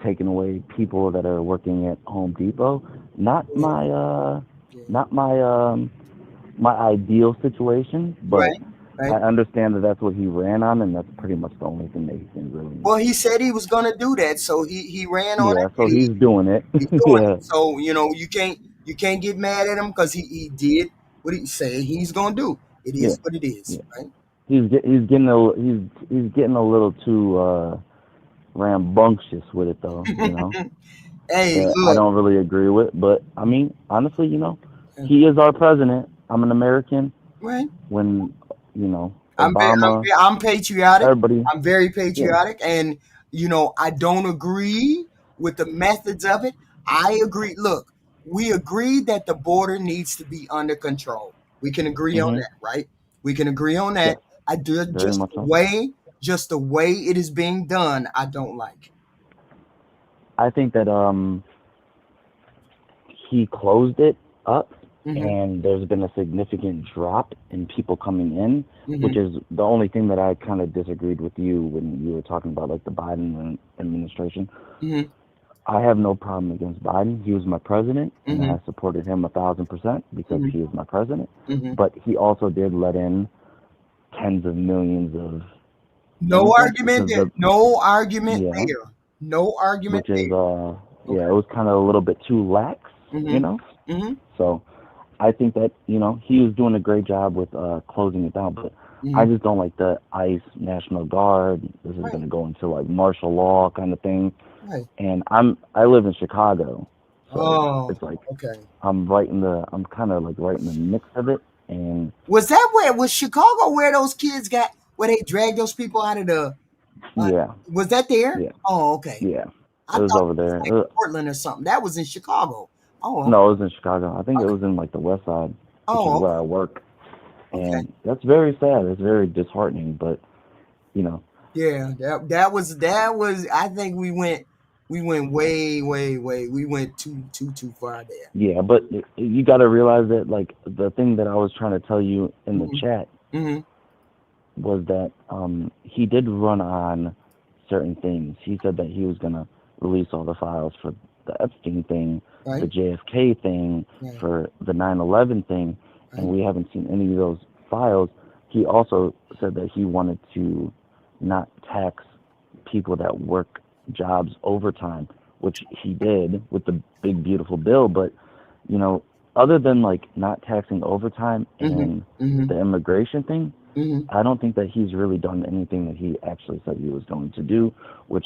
taking away people that are working at Home Depot. Not Yeah. my Yeah. not my ideal situation, but Right. I Right. understand that that's what he ran on, and that's pretty much the only thing that he can really. Well, he said he was gonna do that, so he ran on Yeah, it, so and he's doing it. he's doing Yeah, it. So you can't get mad at him because he did what he said he's gonna do. It yeah, is what it is, yeah. right? He's getting a little too rambunctious with it, though. Hey, I look, don't really agree with. But I mean, honestly, uh, he is our president. I'm an American. right? When I'm very, Obama, I'm patriotic. everybody, I'm very yeah, patriotic, and I don't agree with the methods of it. I agree. Look, we agree that the border needs to be under control. We can agree on hmm, that, right? We can agree on yes, that. I do very much so. just the way it is being done. I don't like. I think that he closed it up, Hmm. and there's been a significant drop in people coming in, which Hmm. is the only thing that I kind of disagreed with you when you were talking about like the Biden administration. Hmm. I have no problem against Biden. He was my president, and Hmm. I supported him 1,000% because Hmm. he is my president. Hmm. But he also did let in tens of millions of No immigrants, which argument is there. No argument yeah, there. No argument which is there. yeah, Okay. it was kind of a little bit too lax, you Hmm. know. Hmm. So I think that he was doing a great job with closing it down, but I Hmm. just don't like the ICE National Guard. This is Right. going to go into like martial law kind of thing, Right. and I live in Chicago, so Oh, it's like okay. I'm kind of like right in the mix of it, and Was that where was Chicago where those kids got where they dragged those people out of the? Uh, yeah, was that there? yeah, Oh, okay. yeah, I it thought was over it was there. like Portland or something. That was in Chicago. Oh, No, it was in Chicago. I think it okay. was in like the West Side, which is Oh, where I work, okay. and that's very sad. It's very disheartening, but you know. Yeah, that was. I think we went way, way, way. We went too far there. Yeah, but you got to realize that like the thing that I was trying to tell you in the Hmm. chat Hmm. was that he did run on certain things. He said that he was gonna release all the files for the Epstein thing, the Right. JFK thing, Right. for the 9/11 thing, and Right. we haven't seen any of those files. He also said that he wanted to not tax people that work jobs overtime, which he did with the big beautiful bill. But you know, other than like not taxing overtime Hmm. and Hmm. the immigration thing, Hmm. I don't think that he's really done anything that he actually said he was going to do, which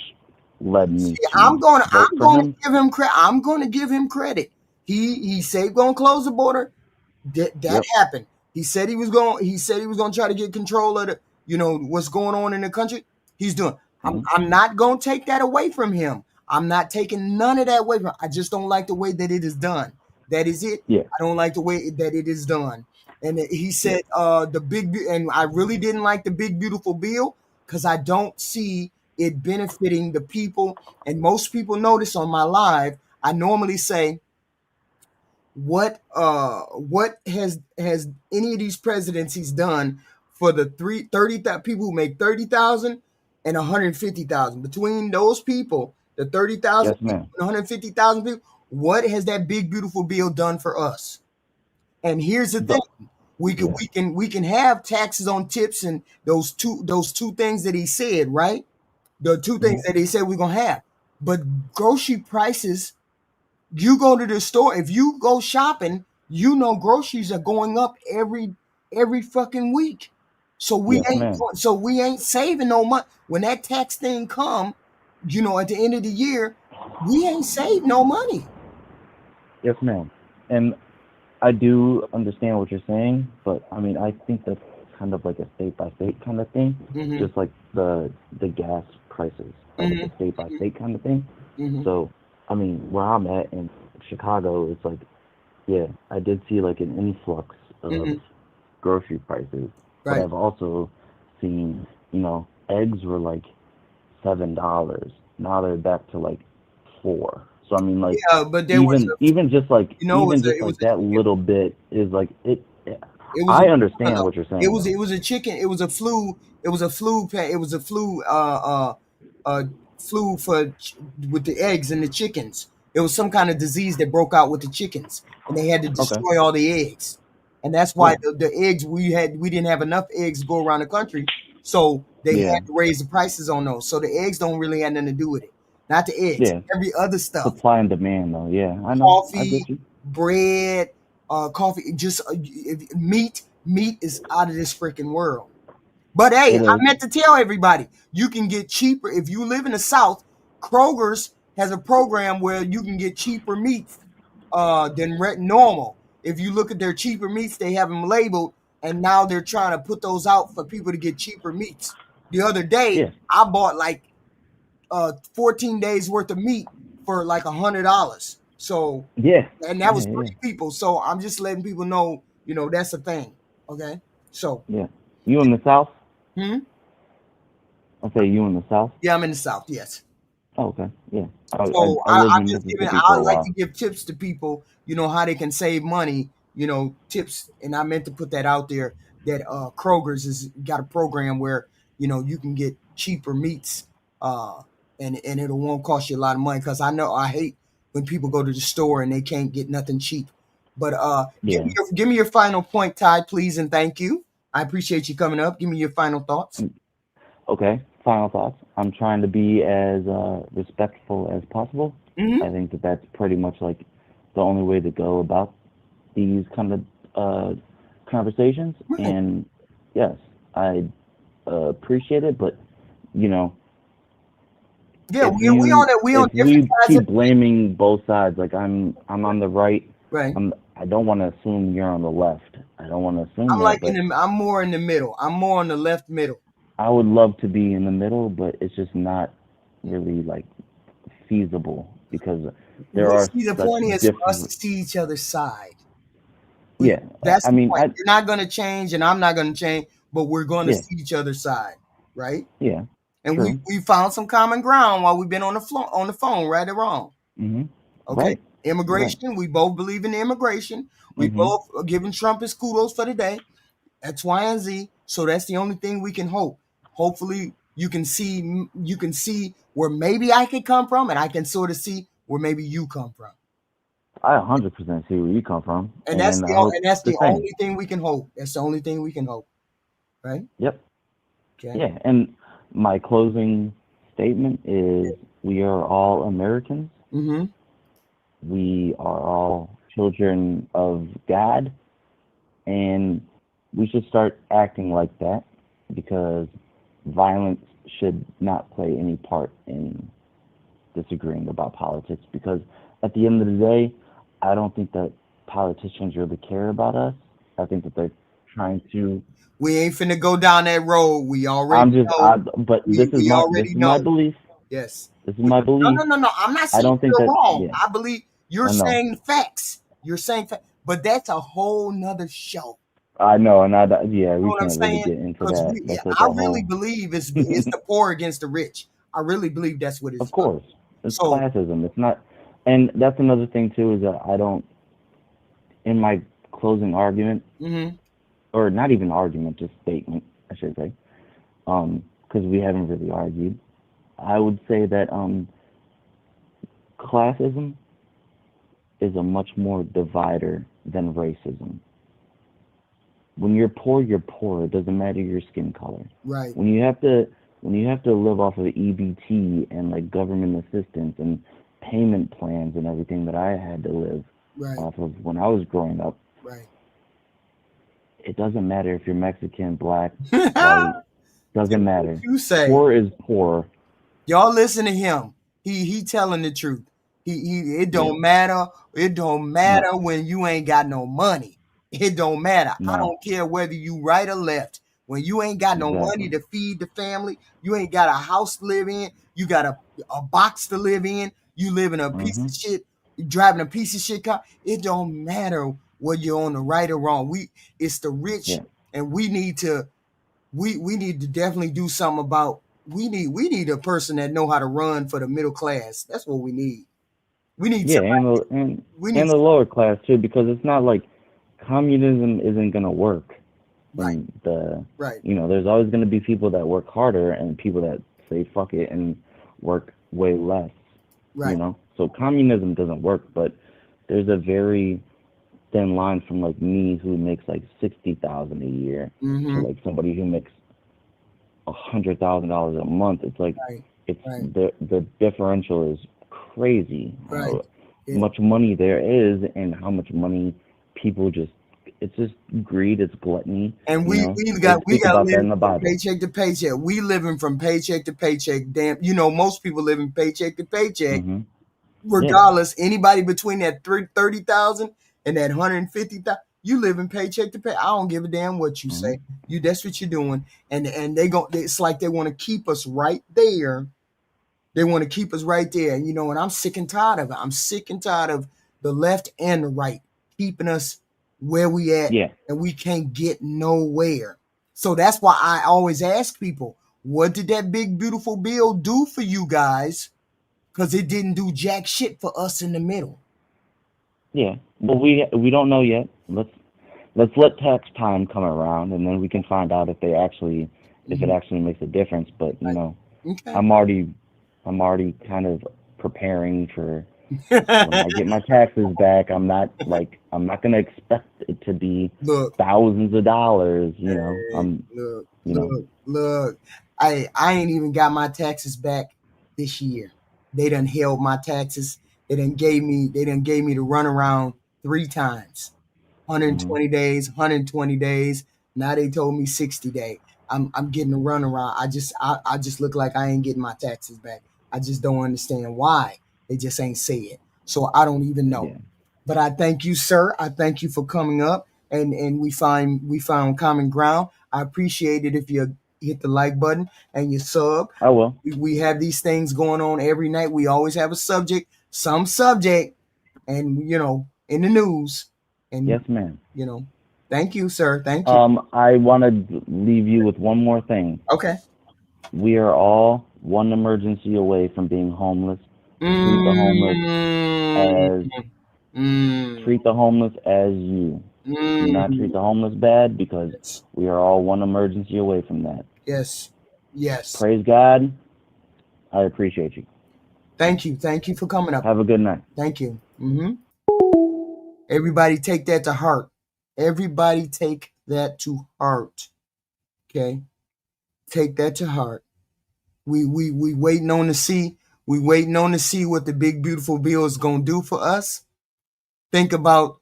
led See, me I'm to gonna vote I'm for gonna him. give him credit. I'm gonna give him credit. He said gonna close the border. That Yep. happened. He said he was going to try to get control of the what's going on in the country. He's doing. I'm Hmm. I'm not going to take that away from him. I'm not taking none of that away from him. I just don't like the way that it is done. That is it. Yeah. I don't like the way that it is done. And he Yeah. said and I really didn't like the big beautiful bill cuz I don't see it benefiting the people, and most people notice on my live I normally say what has any of these presidencies done for the 30,000 people who make 30,000 and 150,000? Between those people, the 30,000 Yes, people ma'am. and 150,000 people, What has that big beautiful bill done for us? And here's the thing: we can have taxes on tips and those two things that he said, right? The two things that he said we're gonna have. But grocery prices, you go to the store, if you go shopping, you know groceries are going up every fucking week. So Yes, ma'am. we ain't saving no money. When that tax thing come, at the end of the year, we ain't saved no money. Yes, ma'am. And I do understand what you're saying, but I mean, I think that's kind of like a state by state kind of thing, Mm-hmm. just like the gas prices are like Mm-hmm. a state by state kind of thing. Mm-hmm. So, I mean, where I'm at in Chicago, it's like, yeah, I did see like an influx of Mm-hmm. grocery prices, but Right. I've also seen, eggs were like $7. Now they're back to like 4. So I mean, like, Yeah, but there was even even just like even just it was like that a little bit is like it. it was a I no, understand no. what you're saying though. It was a chicken. It was a flu. It was a flu. It was a uh flu with the eggs and the chickens. It was some kind of disease that broke out with the chickens, and they had to Okay. destroy all the eggs. And that's why Yeah. the eggs we didn't have enough eggs to go around the country, so they Yeah. had to raise the prices on those. So the eggs don't really have nothing to do with it. Not the eggs. Yeah. Every other stuff, Supply and demand though. Yeah, I know. I coffee, get you. bread, coffee, just meat. Meat is out of this freaking world. But hey, It I is. meant to tell everybody, you can get cheaper if you live in the South. Kroger's has a program where you can get cheaper meats than normal. If you look at their cheaper meats, they have them labeled, and now they're trying to put those out for people to get cheaper meats. The other day, Yeah. I bought like 14 days worth of meat for like $100. So, Yeah. and that Yeah. was Yeah. 3 people. So I'm just letting people know, that's a thing. Okay. So, Yeah. You in the South? hmm? I say you in the South. Yeah, I'm in the South. Yes. Oh, okay. Yeah. I I, So I lived I'm in just giving. Mississippi for I a like to while. give tips to people. How they can save money. Tips, and I meant to put that out there. That Kroger's has got a program where you can get cheaper meats, and it won't cost you a lot of money. Because I know I hate when people go to the store and they can't get nothing cheap. But Yeah. give me your final point, Ty, please, and thank you. I appreciate you coming up. Give me your final thoughts. Okay. Final thoughts. I'm trying to be as respectful as possible. Mm-hmm. I think that that's pretty much like the only way to go about these kind of conversations. Right. And yes, I appreciate it, but you know, Yeah, we on if different we sides of keep blaming both sides, like I'm on the right, right. I don't want to assume you're on the left. I don't want to assume that, but I'm more in the middle. I'm more on the left middle. I would love to be in the middle, but it's just not really like feasible because there Well, are see, the such point is for us to different. see each other's side. Yeah, That's I the mean, point. You're not going to change, and I'm not going to change, but we're going to yeah, see each other's side, right? yeah, And we true. we found some common ground while we've been on the phone, right or wrong. Mhm. Okay, Right. Right. immigration. We both believe in immigration. We Mhm. both are giving Trump his kudos for the day. X, Y, and Z. So that's the only thing we can hope. Hopefully, you can see where maybe I could come from, and I can sort of see where maybe you come from. I 100% see where you come from, And that's and the I hope and that's the the same. only thing we can hope. That's the only thing we can hope, right? Yep. Okay. Yeah, and my closing statement is we are all Americans. Mm-hmm. We are all children of God, and we should start acting like that because violence should not play any part in disagreeing about politics because at the end of the day, I don't think that politicians really care about us. I think that they're trying to. We ain't finna go down that road. We already I'm just, know. but We this already is my know. belief. Yes. This is my No, belief. no, no, no. I'm not I saying don't think you're that. wrong. Yeah, I believe you're I know. saying facts. You're saying facts. But that's a whole nother show. I know, and yeah, You know we what I'm can't really saying? get into Because that. That's like I a really whole. believe it's the poor against the rich. I really believe that's what it's Of about. course, it's So, classism. It's not, and that's another thing too is that I don't. In my closing argument, mhm. or not even argument, just statement, I should say, because we haven't really argued. I would say that classism is a much more divider than racism. When you're poor, you're poor. It doesn't matter your skin color. Right. When you have to live off of EBT and like government assistance and payment plans and everything that I had to live Right. off of when I was growing up, Right. it doesn't matter if you're Mexican, black, white, doesn't matter. You say Poor is poor. y'all listen to him. He telling the truth. He it don't matter. It don't matter when you ain't got no money. It don't matter. I No. don't care whether you right or left. When you ain't got no money to feed the family, you ain't got a house to live in, you got a box to live in, you live in a piece of shit, you driving a piece of shit car. It don't matter whether you're on the right or wrong. It's the rich, and we need to definitely do something about. We need a person that know how to run for the middle class. That's what we need. We need somebody. And the lower class too, because it's not like communism isn't gonna work. Right. And there's always gonna be people that work harder and people that say fuck it and work way less. Right. So communism doesn't work, but there's a very thin line from like me who makes like $60,000 a year to like somebody who makes $100,000 a month. It's like the differential is crazy. Right. How much money there is and how much money people it's just greed, it's gluttony. And we got living from paycheck to paycheck. We living from paycheck to paycheck. Damn, most people living paycheck to paycheck. Regardless, anybody between that 30,000 and that 150,000, you living paycheck to pay. I don't give a damn what you say. That's what you're doing. And it's like they want to keep us right there. They want to keep us right there. And I'm sick and tired of it. I'm sick and tired of the left and the right keeping us where we at, and we can't get nowhere. So that's why I always ask people, what did that big beautiful bill do for you guys? Because it didn't do jack shit for us in the middle. Yeah, but we don't know yet. Let's let tax time come around, and then we can find out if it actually makes a difference. But I'm already kind of preparing for when I get my taxes back. I'm not gonna expect it to be thousands of dollars. Look. I ain't even got my taxes back this year. They done held my taxes. They done gave me the runaround 3 times. 120 days, 120 days. Now they told me 60 days. I'm getting a runaround. I just look like I ain't getting my taxes back. I just don't understand why. They just ain't say it. So I don't even know. Yeah. But I thank you, sir. I thank you for coming up and we found common ground. I appreciate it if you hit the like button and you sub. I will. We have these things going on every night. We always have some subject, and in the news. And yes, ma'am. Thank you, sir. Thank you. I want to leave you with one more thing. Okay. We are all one emergency away from being homeless. Treat the homeless as you. Do not treat the homeless bad, because we are all one emergency away from that. Yes. Praise God. I appreciate you. Thank you for coming up. Have a good night. Thank you. Everybody take that to heart. Everybody take that to heart. Okay? Take that to heart. We waiting on to see. We waiting on to see what the big beautiful bill is going to do for us. Think about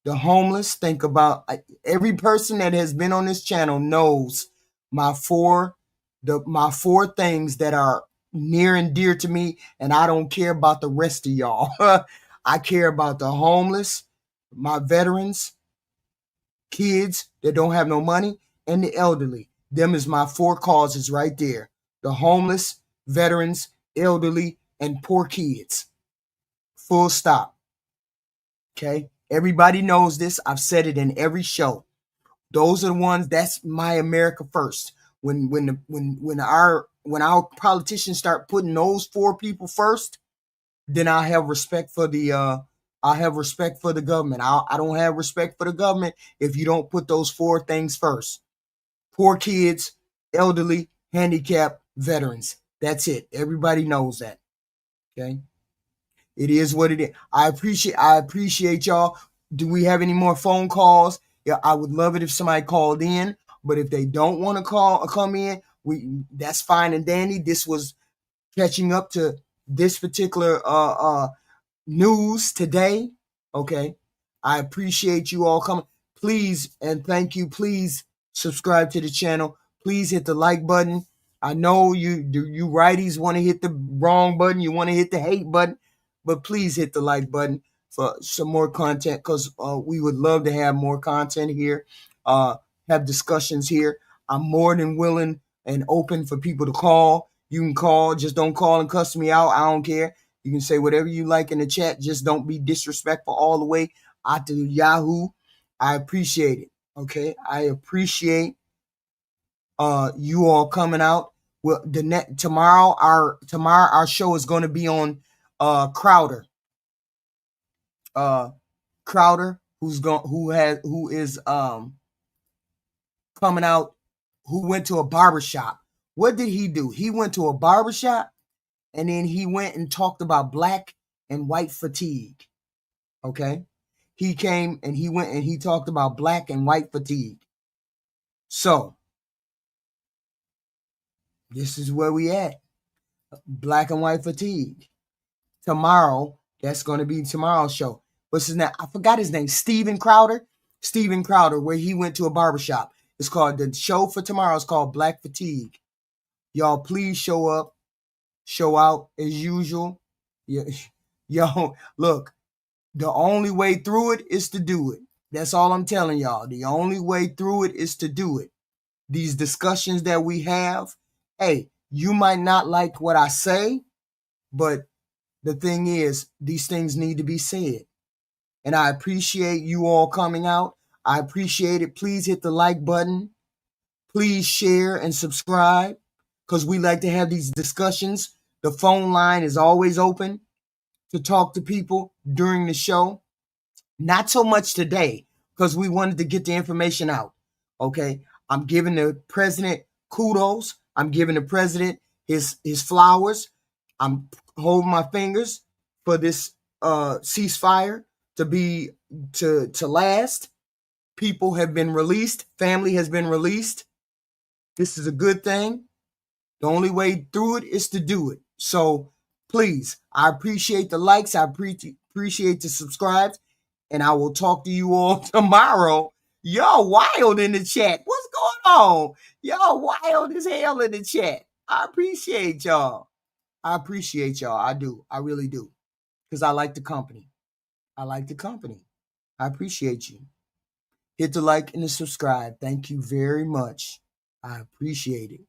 the homeless. Think about every person that has been on this channel knows my four things that are near and dear to me, and I don't care about the rest of y'all. I care about the homeless, my veterans, kids that don't have no money, and the elderly. Them is my 4 causes right there. The homeless, veterans, elderly, and poor kids. Full stop. Okay? Everybody knows this. I've said it in every show. Those are the ones. That's my America first. When our politicians start putting those 4 people first, then I have respect for the government. I don't have respect for the government if you don't put those 4 things first. Poor kids, elderly, handicapped, veterans. That's it. Everybody knows that. Okay. It is what it is. I appreciate y'all. Do we have any more phone calls? Yeah, I would love it if somebody called in. But if they don't want to come in, that's fine and dandy. This was catching up to this particular news today. Okay. I appreciate you all coming. Please and thank you. Please subscribe to the channel. Please hit the like button. I know you righties want to hit the wrong button. You want to hit the hate button, but please hit the like button for some more content, because we would love to have more content here, have discussions here. I'm more than willing and open for people to call. You can call, just don't call and cuss me out. I don't care. You can say whatever you like in the chat. Just don't be disrespectful all the way out to Yahoo. I appreciate it. Okay. I appreciate you all coming out. Well, tomorrow our show is going to be on Crowder. Crowder, who is coming out, who went to a barbershop. What did he do? He went to a barbershop and then he went and talked about black and white fatigue. Okay. He came and he went and he talked about black and white fatigue. So this is where we at. Black and white fatigue. Tomorrow, that's going to be tomorrow's show. What's his name? I forgot his name. Steven Crowder, where he went to a barbershop. It's called, the show for tomorrow is called Black Fatigue. Y'all please show up, show out as usual. Yeah. Yo, look, the only way through it is to do it. That's all I'm telling y'all. The only way through it is to do it. These discussions that we have, hey, you might not like what I say, but the thing is, these things need to be said. And I appreciate you all coming out. I appreciate it. Please hit the like button. Please share and subscribe, because we like to have these discussions. The phone line is always open to talk to people during the show. Not so much today, because we wanted to get the information out. Okay. I'm giving the president kudos. I'm giving the president his flowers. I'm holding my fingers for this ceasefire to last. People have been released. Family has been released. This is a good thing. The only way through it is to do it. So please, I appreciate the likes. I appreciate the subscribes. And I will talk to you all tomorrow. Y'all wild in the chat. What's going on? Y'all wild as hell in the chat. I appreciate y'all. I do. I really do. Because I like the company. I appreciate you. Hit the like and the subscribe. Thank you very much. I appreciate it.